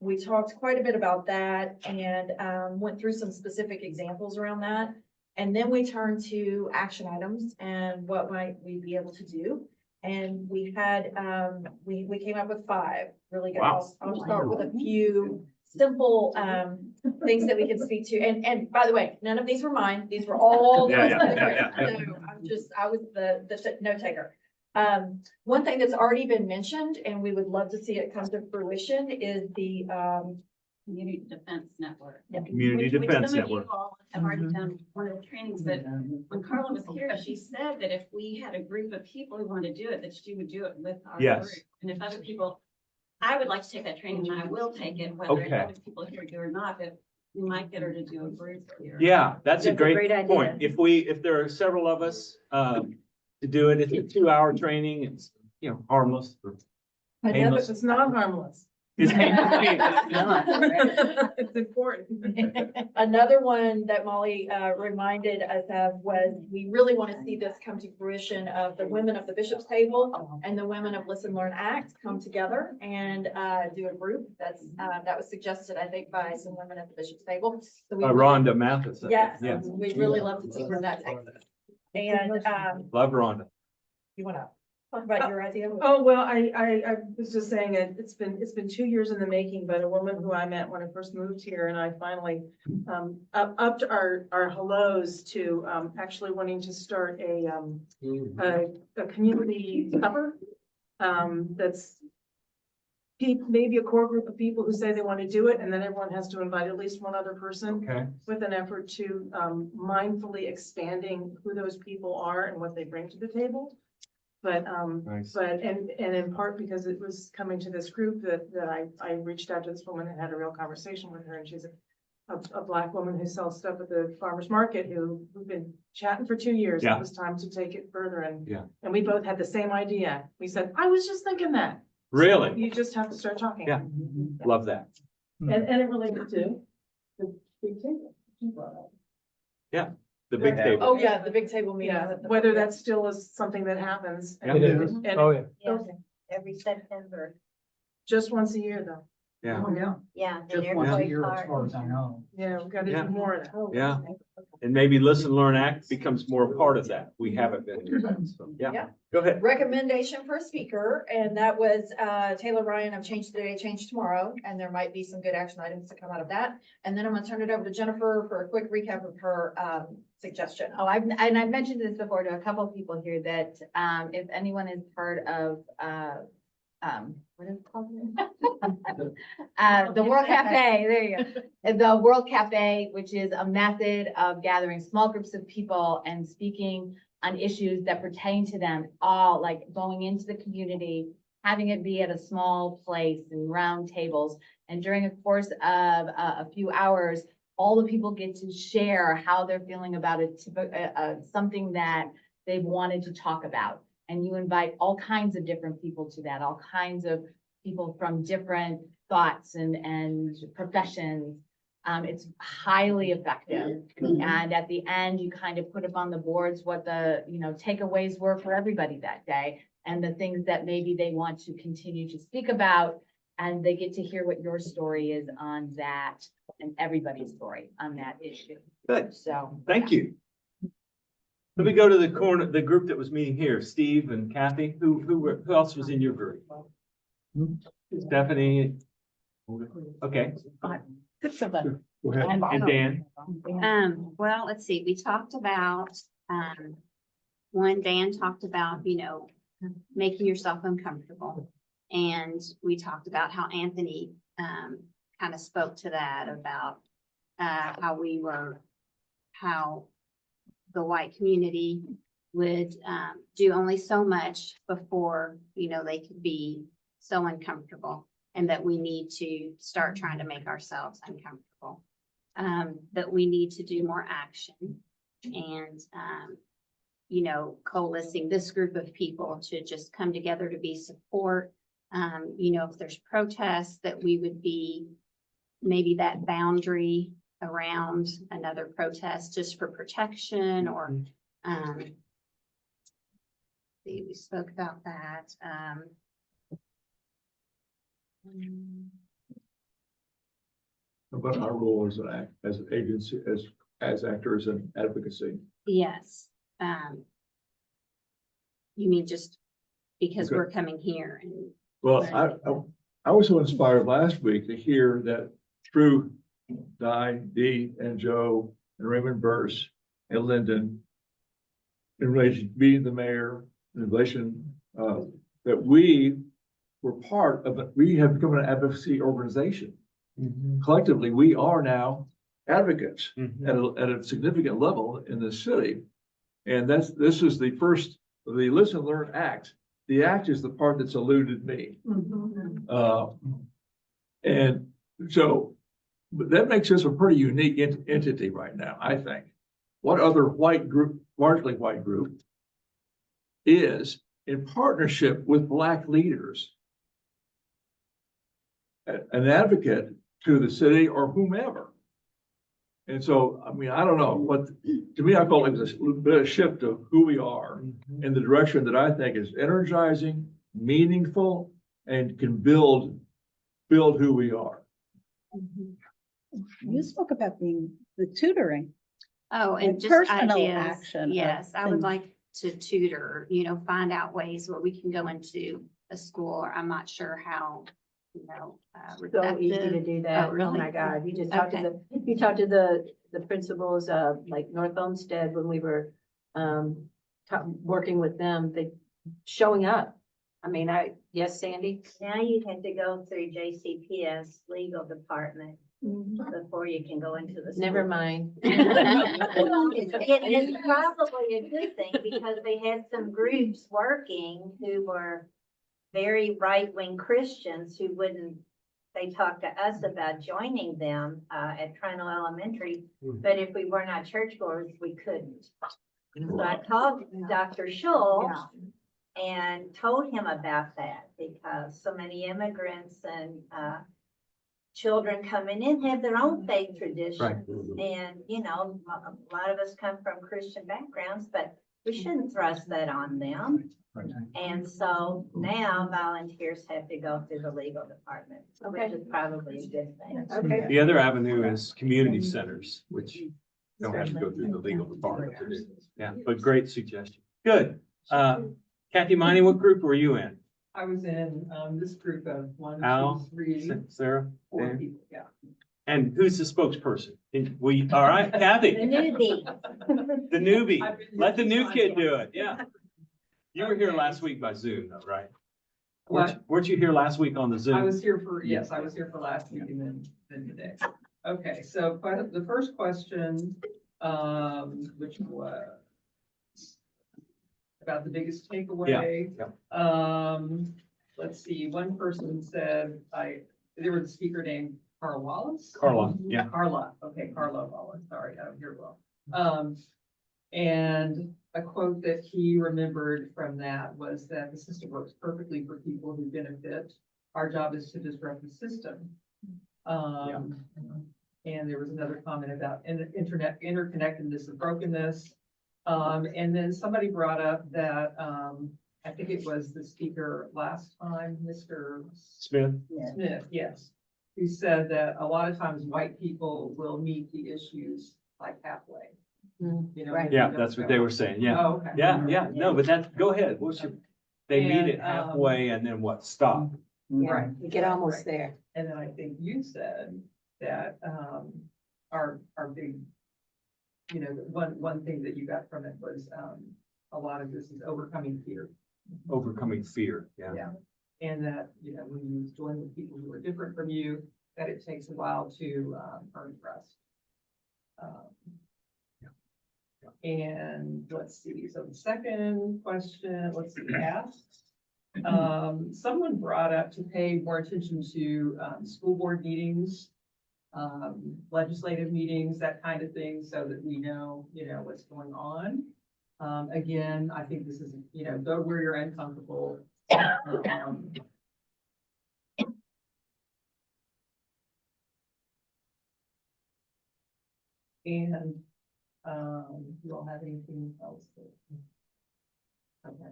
we talked quite a bit about that, and went through some specific examples around that. And then we turned to action items and what might we be able to do. And we had, we came up with 5 really good. Wow. I'll start with a few simple things that we can speak to. And by the way, none of these were mine. These were all. Yeah. So I was the note taker. One thing that's already been mentioned, and we would love to see it come to fruition, is the Community Defense Network. Community Which Defense some of you Network. all have already done one of the trainings, but when Carla was here, she said that if we had a group of people who wanted to do it, that she would do it with our Yes. group. And if other people, I would like to take that training, and I will take it, whether Okay. other people here do or not, but You might get her to do a group here. Yeah, that's a That's a great great idea. point. If there are several of us, to do it, it's a 2-hour training, it's, harmless. Painless. It's not harmless. It's It's important. Another one that Molly reminded us of was, we really want to see this come to fruition of the women of the Bishop's Table and the women of Listen, Learn, Act come together and do a group. That was suggested, I think, by some women at the Bishop's Table. So we Rhonda Mathis. Yes, Yeah. we'd really love to see where that takes us. And Love Rhonda. you want to talk about your idea? Oh, well, I was just saying that it's been 2 years in the making, but a woman who I met when I first moved here, and I finally upped our hellos to actually wanting to start a community supper. That's maybe a core group of people who say they want to do it, and then everyone has to invite at least one other person. Okay. With an effort to mindfully expanding who those people are and what they bring to the table. But, Nice. and in part because it was coming to this group that I reached out to this woman and had a real conversation with her, and she's a Black woman who sells stuff at the farmer's market who've been chatting for 2 years. Yeah. It was time to take it further, and Yeah. we both had the same idea. We said, I was just thinking that. Really? You just have to start talking. Yeah. Love that. And it related to the big table. she brought up. Yeah, the big Yeah. table. Oh, yeah, the big table meeting. Yeah, whether that still is something that happens. Yeah. and- It is. and- Oh, yeah. Yes, every September. Just once a year, though. Yeah. Oh, yeah. Yeah. and Just once a everybody's year, as part. far as I know. Yeah, we gotta Yeah. do more of that. Yeah. And maybe Listen, Learn, Act becomes more a part of that. We haven't been here. So, yeah, Yeah. go ahead. Recommendation for a speaker, and that was Taylor Ryan of Change Today, Change Tomorrow, and there might be some good action items to come out of that. And then I'm gonna turn it over to Jennifer for a quick recap of her suggestion. Oh, I've mentioned this before to a couple of people here that, if anyone is part of, what is it called? The World Cafe, there you go. The World Cafe, which is a method of gathering small groups of people and speaking on issues that pertain to them, all like going into the community, having it be at a small place and round tables. And during a course of a few hours, all the people get to share how they're feeling about it, something that they've wanted to talk about. And you invite all kinds of different people to that, all kinds of people from different thoughts and professions. It's highly effective. And at the end, you kind of put up on the boards what the, takeaways were for everybody that day and the things that maybe they want to continue to speak about. And they get to hear what your story is on that and everybody's story on that issue. Good. So. Thank you. Let me go to the group that was meeting here, Steve and Kathy. Who else was in your group? Stephanie. Okay. Go ahead. And Dan. Well, let's see, we talked about, one, Dan talked about, making yourself uncomfortable. And we talked about how Anthony, kind of spoke to that about, how the white community would, do only so much before, they could be so uncomfortable. And that we need to start trying to make ourselves uncomfortable. That we need to do more action and, coalescing this group of people to just come together to be support. If there's protests, that we would be maybe that boundary around another protest just for protection or, we spoke about that. About our role as an agency, as actors in advocacy. Yes. You mean just because Okay. we're coming here and. Well, I was so inspired last week to hear that through Di, Dee, and Joe, and Raymond Burse, and Lyndon, in relation to being the mayor, in relation, that we were part of it. We have become an advocacy organization. Collectively, we are now advocates at a significant level in the city. And this is the first, the Listen, Learn, Act. The act is the part that's eluded me. And so But that makes us a pretty unique entity right now, I think. What other white group, largely white group, is in partnership with Black leaders, an advocate to the city or whomever? And so, I mean, I don't know what, to me, I felt like this little bit of shift of who we are in the direction that I think is energizing, meaningful, and can build who we are. You spoke about the tutoring. Oh, and And just personal ideas. action of Yes, I would things. like to tutor, find out ways where we can go into a school, or I'm not sure how, So easy to receptive. do that. Oh, Oh really? my God, you just talked to Okay. you talked to the principals of like North Olmsted when we were working with them, they showing up. I mean, yes, Sandy? Now you have to go through JCPS legal department before you can go into the. Never school. mind. It's probably a good thing because they had some groups working who were very right-wing Christians who wouldn't, they talked to us about joining them at Trino Elementary, but if we were not churchgoers, we couldn't. So I called Dr. Schultz and told him about that because so many immigrants and children coming in have their own faith tradition. Right. And, a lot of us come from Christian backgrounds, but we shouldn't thrust that on them. And so now volunteers have to go through the legal department, which is probably a good thing. Okay. The other avenue is community centers, which don't have to go through the legal department to do. Yeah, but great suggestion. Good. Kathy Miney, what group were you in? I was in, this group of one, Al, two, three, Sarah, 4 Dan? people, yeah. And who's the spokesperson? All right, Kathy, The newbie. the newbie. I've been Let the here new since kid I do was- it. Yeah. You were here last week by Zoom, though, right? What? Weren't you here last week on the Zoom? I was here for, yes, I was here for last week and then today. Okay, so the first question, which was about the biggest takeaway. Yeah. Let's see, one person said, they were the speaker named Carl Wallace. Carla, yeah. Carla, okay, Carla Wallace, sorry, I don't hear well. And a quote that he remembered from that was that the system works perfectly for people who benefit. Our job is to disrupt the system. And there was another comment about internet interconnectedness and brokenness. And then somebody brought up that, I think it was the speaker last time, Mr. Smith? Smith, yes, who said that a lot of times white people will meet the issues like halfway. Right. Yeah, that's what they were saying. Yeah. Oh, okay. Yeah. No, but go ahead. They meet it And, halfway and then what? Stop. Right. You get almost there. And then I think you said that, our big, one thing that you got from it was, a lot of this is overcoming fear. Overcoming fear. Yeah. Yeah. And that, when you join with people who are different from you, that it takes a while to, earn trust. And let's see, so the second question, let's see, asked. Someone brought up to pay more attention to, school board meetings, legislative meetings, that kind of thing, so that we know, what's going on. Again, I think this is, go where you're uncomfortable. And, you all have anything else? Okay.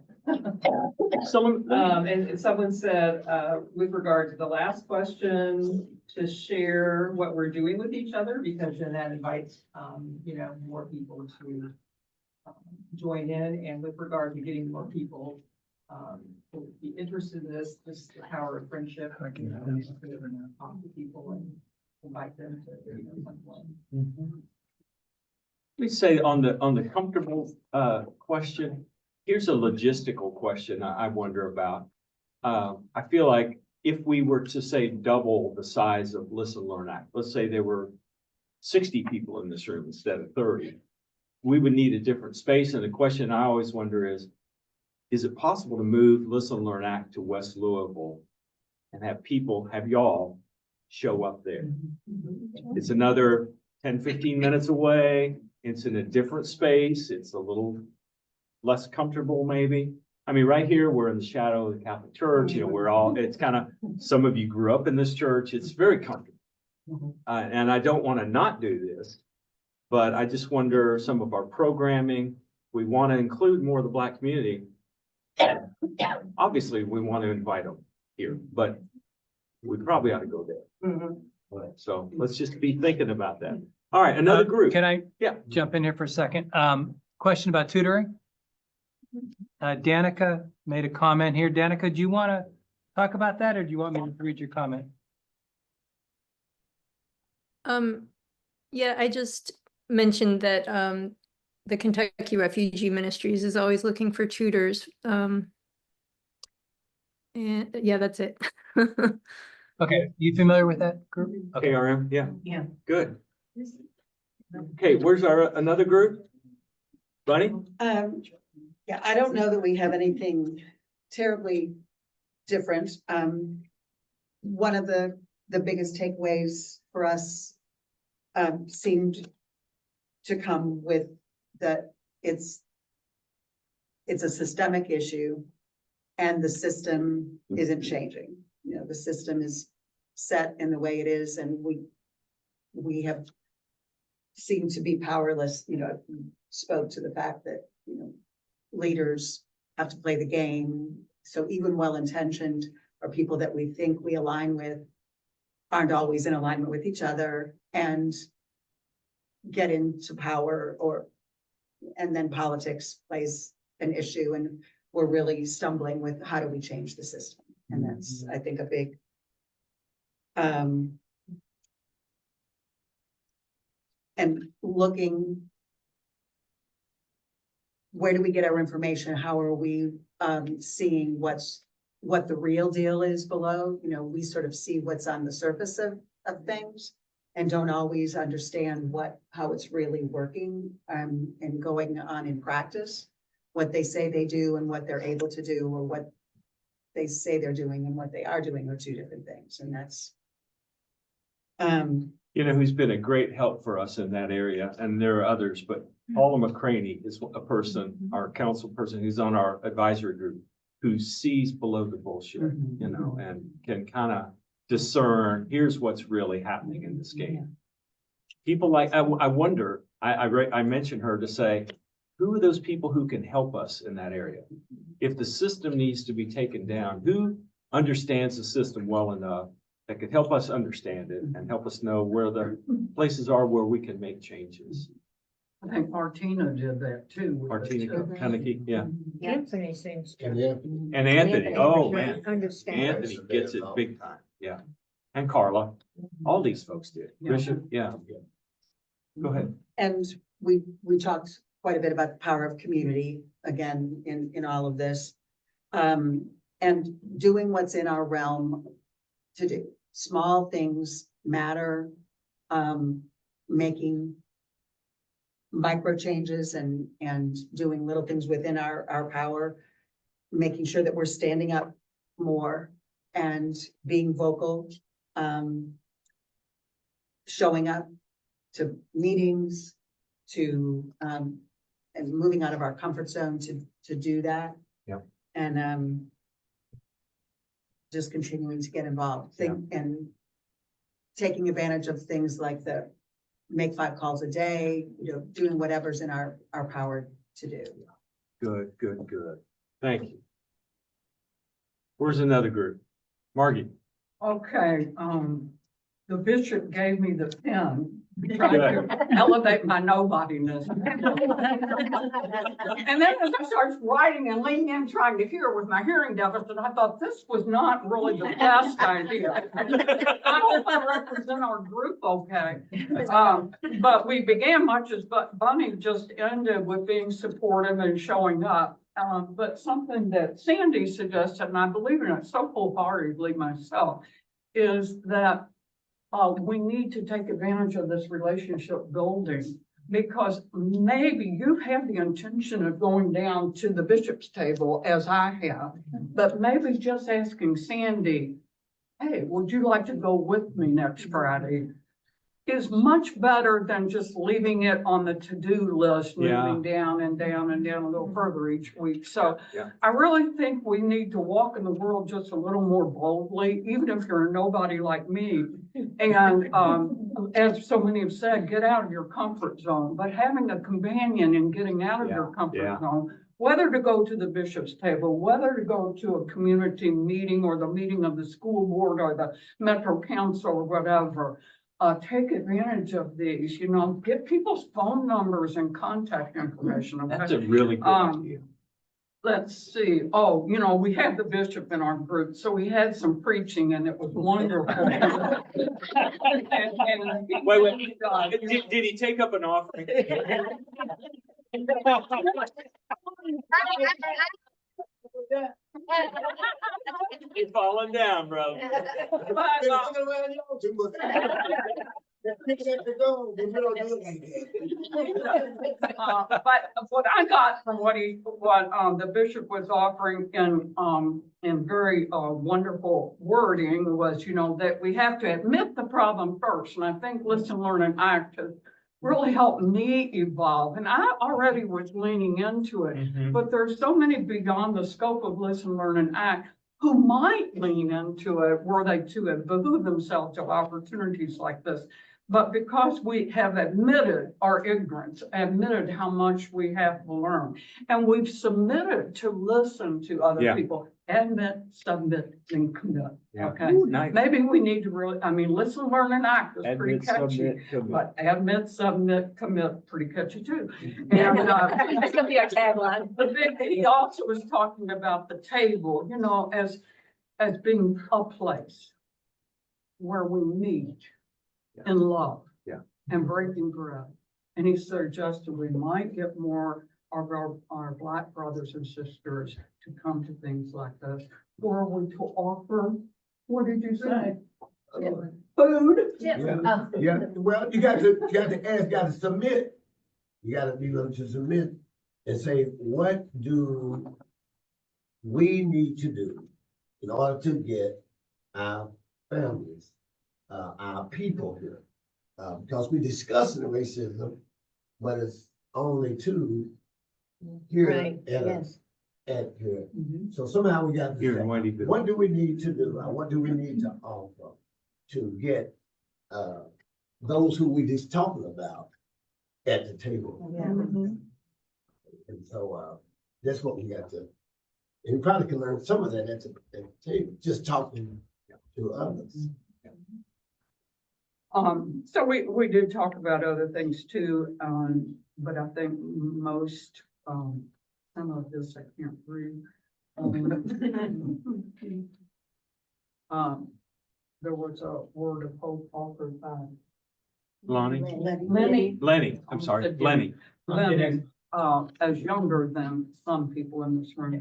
And someone said, with regard to the last question, to share what we're doing with each other, because then that invites, more people to join in. And with regard to getting more people who would be interested in this, just the power of friendship. Talk to people and invite them to, someone. Let me say on the comfortable question, here's a logistical question I wonder about. I feel like if we were to say double the size of Listen Learn Act, let's say there were 60 people in this room instead of 30, we would need a different space. And the question I always wonder is it possible to move Listen Learn Act to West Louisville and have y'all show up there. It's another 10, 15 minutes away. It's in a different space. It's a little less comfortable maybe. I mean, right here, we're in the shadow of the Catholic Church, you know, we're all, it's kind of, some of you grew up in this church. It's very comfortable. And I don't want to not do this, but I just wonder some of our programming, we want to include more of the Black community. Obviously, we want to invite them here, but we probably ought to go there. So let's just be thinking about that. All right, another group. Can I Yeah. jump in here for a second? Question about tutoring. Danica made a comment here. Danica, do you want to talk about that or do you want me to read your comment? Yeah, I just mentioned that the Kentucky Refugee Ministries is always looking for tutors. And yeah, that's it. Okay, you familiar with that group? Okay. KRM, yeah, Yeah. good. Okay, where's our, another group? Bunny? Yeah, I don't know that we have anything terribly different. One of the biggest takeaways for us seemed to come with that it's a systemic issue and the system isn't changing. You know, the system is set in the way it is and we have seemed to be powerless, you know, spoke to the fact that, you know, leaders have to play the game. So even well-intentioned or people that we think we align with aren't always in alignment with each other and get into power and then politics plays an issue and we're really stumbling with how do we change the system? And that's, I think, a big and looking, where do we get our information? How are we seeing what the real deal is below? You know, we sort of see what's on the surface of things and don't always understand how it's really working and going on in practice, what they say they do and what they're able to do, or what they say they're doing and what they are doing are two different things. And that's You know, who's been a great help for us in that area, and there are others, but Paula McCraney is a person, our council person who's on our advisory group, who sees below the bullshit, you know, and can kind of discern, here's what's really happening in this game. People like, I wonder, I mentioned her to say, who are those people who can help us in that area? If the system needs to be taken down, who understands the system well enough that could help us understand it and help us know where the places are where we can make changes? I think Martina did that too. Martina Kennedy, yeah. Anthony seems to. And Anthony, oh man, Understand. Anthony gets it big time, yeah. And Carla, all these folks did. Bishop, yeah. Go ahead. And we talked quite a bit about the power of community, again, in all of this. And doing what's in our realm to do. Small things matter, making micro changes and doing little things within our power, making sure that we're standing up more and being vocal, showing up to meetings, to and moving out of our comfort zone to do that. Yeah. And just continuing to get involved, and taking advantage of things like the make 5 calls a day, you know, doing whatever's in our power to do. Good. Thank you. Where's another group? Margie. Okay, the bishop gave me the pen, trying to elevate my nobodiness. And then as I started writing and leaning in, trying to hear with my hearing deficit, I thought this was not really the best idea. I hope I represent our group okay. But we began much as Bunny just ended with being supportive and showing up. But something that Sandy suggested, and I believe in it so wholeheartedly myself, is that we need to take advantage of this relationship building, because maybe you have the intention of going down to the bishop's table as I have, but maybe just asking Sandy, hey, would you like to go with me next Friday? Is much better than just leaving it on the to-do list, Yeah. moving down and down and down a little further each week. So Yeah. I really think we need to walk in the world just a little more boldly, even if you're nobody like me. And as so many have said, get out of your comfort zone, but having a companion and getting out of your comfort zone, whether to go to the bishop's table, whether to go to a community meeting or the meeting of the school board or the Metro Council or whatever, take advantage of these, get people's phone numbers and contact information. Okay? That's a really good idea. Let's see. Oh, we had the bishop in our group, so we had some preaching and it was wonderful. Wait. Did he take up an offering? You're falling down, bro. But what I got from what the bishop was offering in very wonderful wording was, that we have to admit the problem first. And I think Listen, Learn, and Act has really helped me evolve. And I already was leaning into it, but there's so many beyond the scope of Listen, Learn, and Act who might lean into it were they to have behooved themselves to opportunities like this. But because we have admitted our ignorance, admitted how much we have to learn, and we've submitted to listen to other people, admit, submit, and commit. Yeah. Okay. Ooh, nice. Maybe we need to really, Listen, Learn, and Act is pretty Admit, catchy, submit, commit. but admit, submit, commit, pretty catchy too. And, That's gonna be our tagline. but then he also was talking about the table, as being a place where we meet in love. Yeah. And breaking bread. And he suggested we might get more of our Black brothers and sisters to come to things like this. Or we to offer, what did you say? Food? Yeah, well, you got to submit. You gotta be willing to submit and say, what do we need to do in order to get our families, our people here? Because we're discussing the racism, but it's only two here Right, at here. So somehow we got to Here say, in Whiteyville. what do we need to do? What do we need to offer to get those who we just talking about at the table? And so that's what we got to, and you probably can learn some of that at the table, just talking to others. So we did talk about other things too, but I think most, some of this I can't read. There was a word of hope offered by Lonnie? Lenny. I'm sorry, Lenny. Lenny, as younger than some people in this room.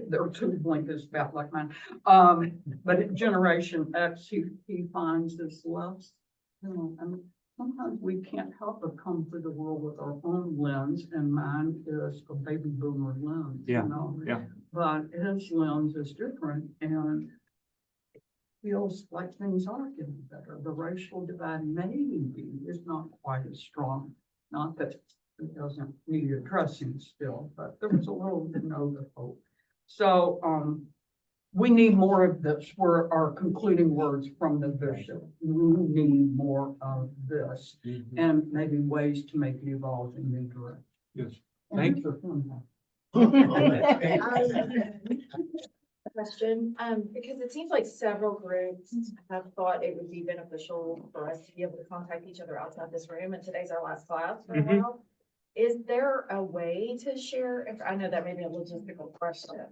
They're two blinkers about like mine. But at Generation X, he finds this less, sometimes we can't help but come through the world with our own lens, and mine is a baby boomer lens, Yeah. Yeah. But his lens is different and feels like things are getting better. The racial divide maybe is not quite as strong. Not that it doesn't need addressing still, but there was a little note of hope. So we need more of this. Were our concluding words from the bishop. We need more of this and maybe ways to make it evolve in new direction. Yes. Thank you. Question, because it seems like several groups have thought it would be beneficial for us to be able to contact each other outside this room, and today's our last class for a while. Is there a way to share? I know that may be a logistical question.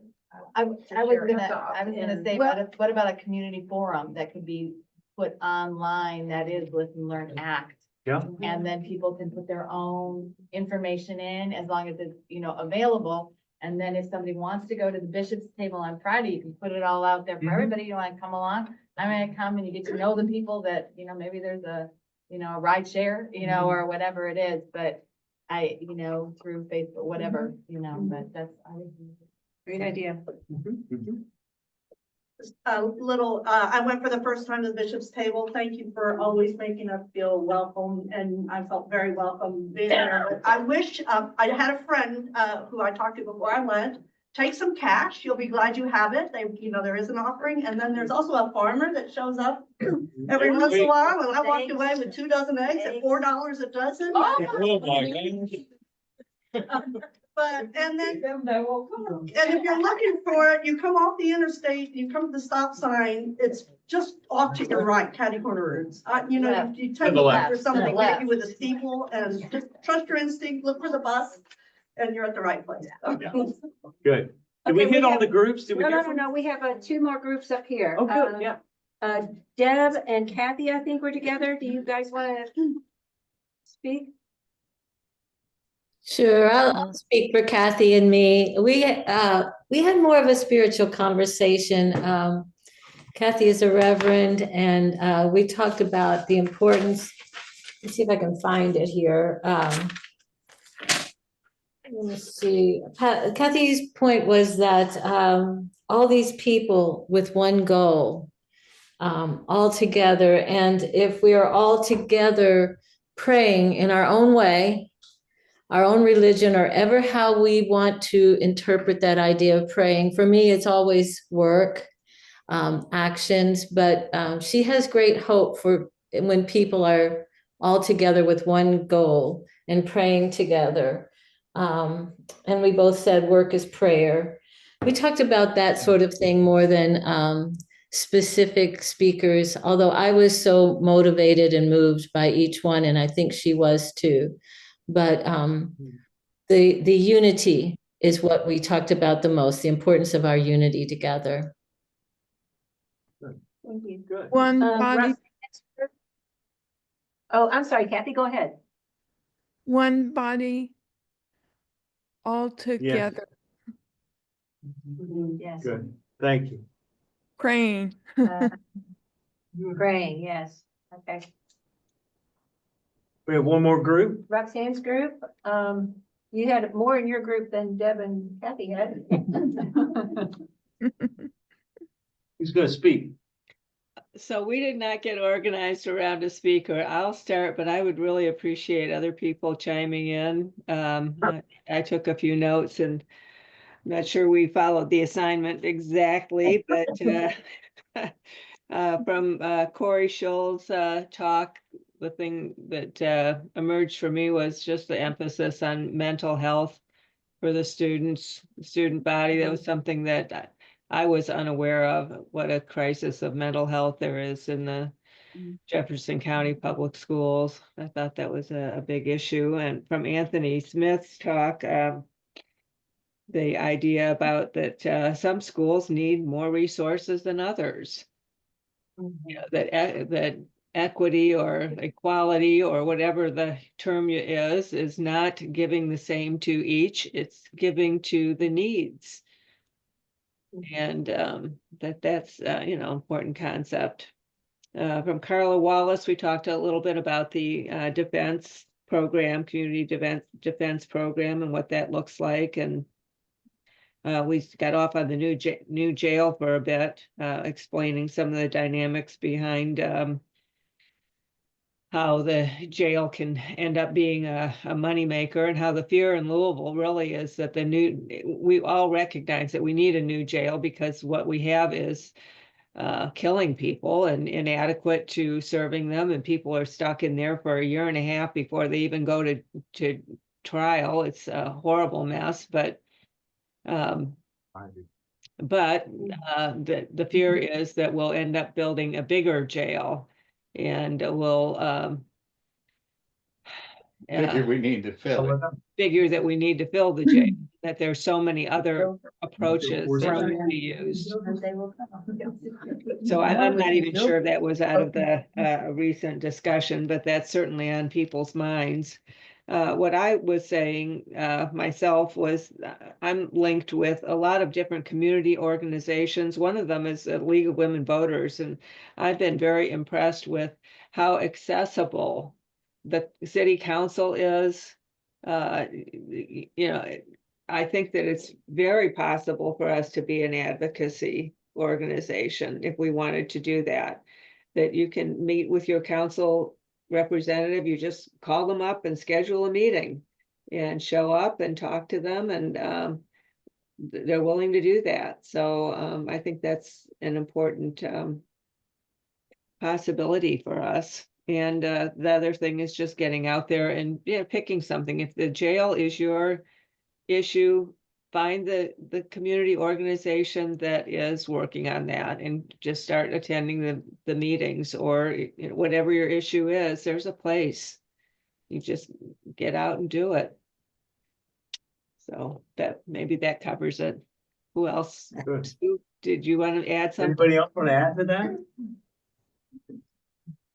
I was gonna say, what about a community forum that could be put online that is Listen, Learn, Act? Yeah. And then people can put their own information in as long as it's, available. And then if somebody wants to go to the bishop's table on Friday, you can put it all out there for everybody. You want to come along? I'm gonna come, and you get to know the people that, maybe there's a ride share, or whatever it is, but through Facebook, whatever, but that's. Great idea. a little, I went for the first time to the bishop's table. Thank you for always making us feel welcome, and I felt very welcome being there. But I wish, I had a friend, who I talked to before I went. Take some cash. You'll be glad you have it. They, there is an offering. And then there's also a farmer that shows up every once in a while. And I walked away with 2 dozen eggs at $4 a dozen. Oh, my God. But, and then, and if you're looking for it, you come off the interstate, you come to the stop sign, it's just off to your right, catty corner roots. You tend to look for something maybe with a steeple, and just trust your instinct, look for the bus, and you're at the right place. Good. Did we Okay, hit we all have- the groups? Did we No, hear no, no, from? no, we have 2 more groups up here. Oh, good, yeah. Deb and Kathy, I think we're together. Do you guys want to speak? Sure, I'll speak for Kathy and me. We had more of a spiritual conversation. Kathy is a reverend, and we talked about the importance. Let's see if I can find it here. Let me see. Kathy's point was that all these people with one goal, all together, and if we are all together praying in our own way, our own religion, or ever how we want to interpret that idea of praying. For me, it's always work, actions, but she has great hope for when people are all together with one goal and praying together. And we both said work is prayer. We talked about that sort of thing more than specific speakers, although I was so motivated and moved by each one, and I think she was too. But the unity is what we talked about the most, the importance of our unity together. Thank you. Good. One body, Oh, I'm sorry, Kathy, go ahead. one body, all together, Yes. Good. Thank you. praying. Praying, yes. Okay. We have one more group. Roxanne's group, you had more in your group than Deb and Kathy had. Who's going to speak? So we did not get organized around a speaker. I'll start, but I would really appreciate other people chiming in. I took a few notes, and I'm not sure we followed the assignment exactly, but from Corey Schul's talk, the thing that emerged for me was just the emphasis on mental health for the students, student body. That was something that I was unaware of, what a crisis of mental health there is in the Jefferson County Public Schools. I thought that was a big issue. And from Anthony Smith's talk, the idea about that some schools need more resources than others. You know, that equity or equality or whatever the term is not giving the same to each, it's giving to the needs. And that's important concept. From Carla Wallace, we talked a little bit about the defense program, community defense program, and what that looks like. And we got off on the new jail for a bit, explaining some of the dynamics behind how the jail can end up being a moneymaker, and how the fear in Louisville really is that we all recognize that we need a new jail because what we have is killing people and inadequate to serving them, and people are stuck in there for 1.5 years before they even go to trial. It's a horrible mess, but the fear is that we'll end up building a bigger jail, and we'll Figure we need to fill it. figure that we need to fill the jail, that there's so many other approaches that can be used. So I'm not even sure that was out of the recent discussion, but that's certainly on people's minds. What I was saying myself was I'm linked with a lot of different community organizations. One of them is the League of Women Voters, and I've been very impressed with how accessible the city council is. I think that it's very possible for us to be an advocacy organization, if we wanted to do that. That you can meet with your council representative, you just call them up and schedule a meeting. And show up and talk to them, and they're willing to do that. So I think that's an important possibility for us. And the other thing is just getting out there and picking something. If the jail is your issue, find the community organization that is working on that and just start attending the meetings, or whatever your issue is, there's a place. You just get out and do it. So maybe that covers it. Who else? Good. Did you want to add something? Anybody else want to add to that?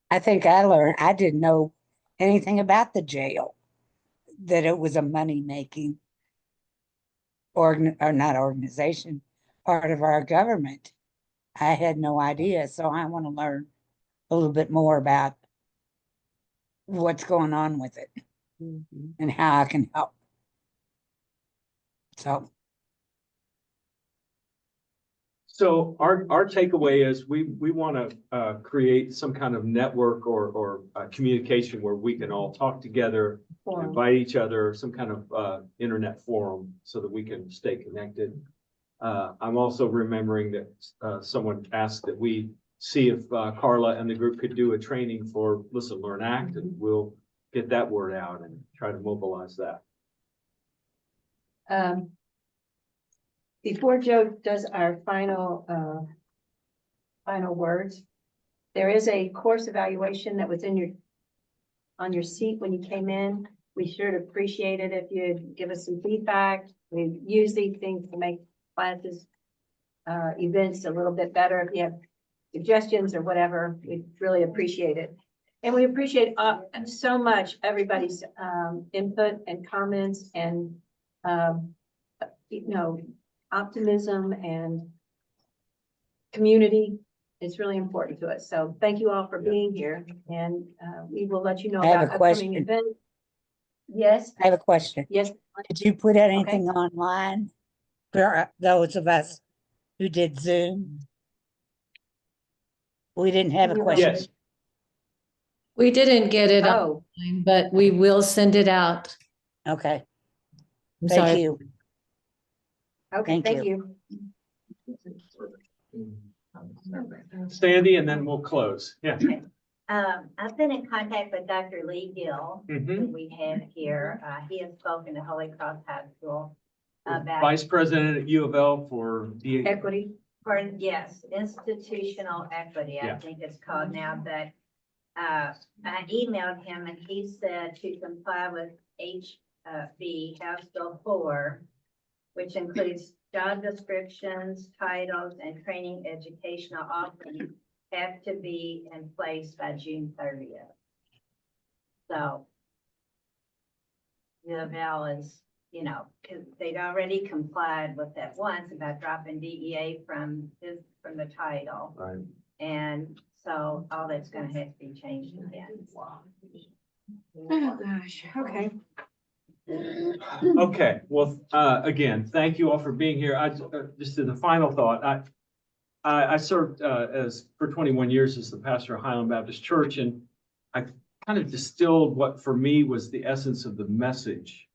I think I learned, I didn't know anything about the jail, that it was a money-making or not organization, part of our government. I had no idea, so I want to learn a little bit more about what's going on with it and how I can help. So our takeaway is we want to create some kind of network or communication where we can all talk together, invite each other, some kind of internet forum so that we can stay connected. I'm also remembering that someone asked that we see if Carla and the group could do a training for Listen, Learn, Act, and we'll get that word out and try to mobilize that. Before Joe does our final words, there is a course evaluation that was on your seat when you came in. We sure appreciate it if you'd give us some feedback. We use these things to make classes, events a little bit better. If you have suggestions or whatever, we'd really appreciate it. And we appreciate so much everybody's input and comments and optimism and community. It's really important to us. So thank you all for being here, and we will let you know I have about a upcoming question. events. Yes, I have a question. yes. Did you put anything online for those of us who did Zoom? We didn't have a question. Yes. We didn't get it Oh. online, but we will send it out. Okay. I'm Thank sorry. you. Okay, Thank thank you. you. Sandy, and then we'll close. Yeah. I've been in contact with Dr. Lee Gill, who Mhm. we have here. He has spoken to Holy Cross High School about. Vice President at U of L for DA. Equity. Yes, institutional equity, I Yeah. think it's called now, but I emailed him and he said to comply with HB House Bill 4, which includes job descriptions, titles, and training educational offerings have to be in place by June 30th. So U of L is, because they'd already complied with that once about dropping DEA from the title. Right. And so all that's gonna have to be changed again. Oh, gosh, okay. Okay, well, again, thank you all for being here. Just as a final thought, I served for 21 years as the pastor of Highland Baptist Church, and I kind of distilled what for me was the essence of the message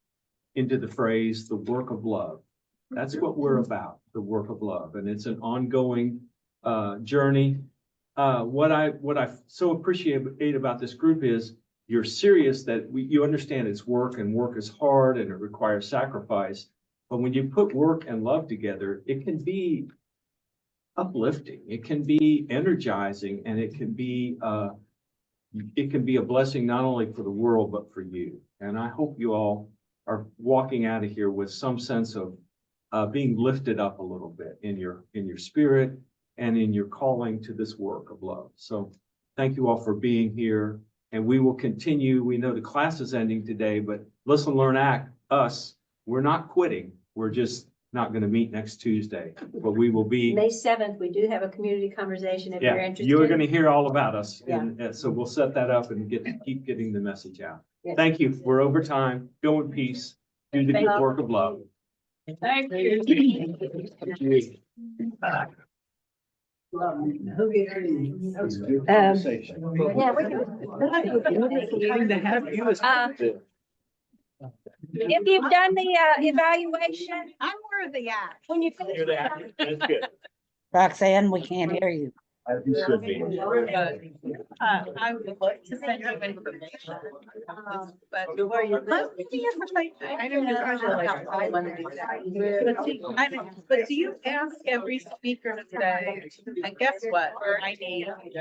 into the phrase, the work of love. That's what we're about, the work of love, and it's an ongoing journey. What I so appreciate about this group is you're serious that you understand it's work, and work is hard and it requires sacrifice. But when you put work and love together, it can be uplifting, it can be energizing, and it can be a blessing not only for the world, but for you. And I hope you all are walking out of here with some sense of being lifted up a little bit in your spirit and in your calling to this work of love. So thank you all for being here. And we will continue. We know the class is ending today, but Listen, Learn, Act, we're not quitting. We're just not going to meet next Tuesday, but we will be. May 7th, we do have a community conversation if you're Yeah, interested. you're going to hear all about us. Yeah. And so we'll set that up and keep getting the message out. Yes. Thank you. We're over time. Go in peace. Do the good work of love. Thank you. Thank you. Yeah, we can. If you've done the evaluation, I'm where the act. when you finish. That's good. Roxanne, we can't hear you. You should be. I would like to send you information. But before you. I know you guys are like. But do you ask every speaker today, and guess what? I need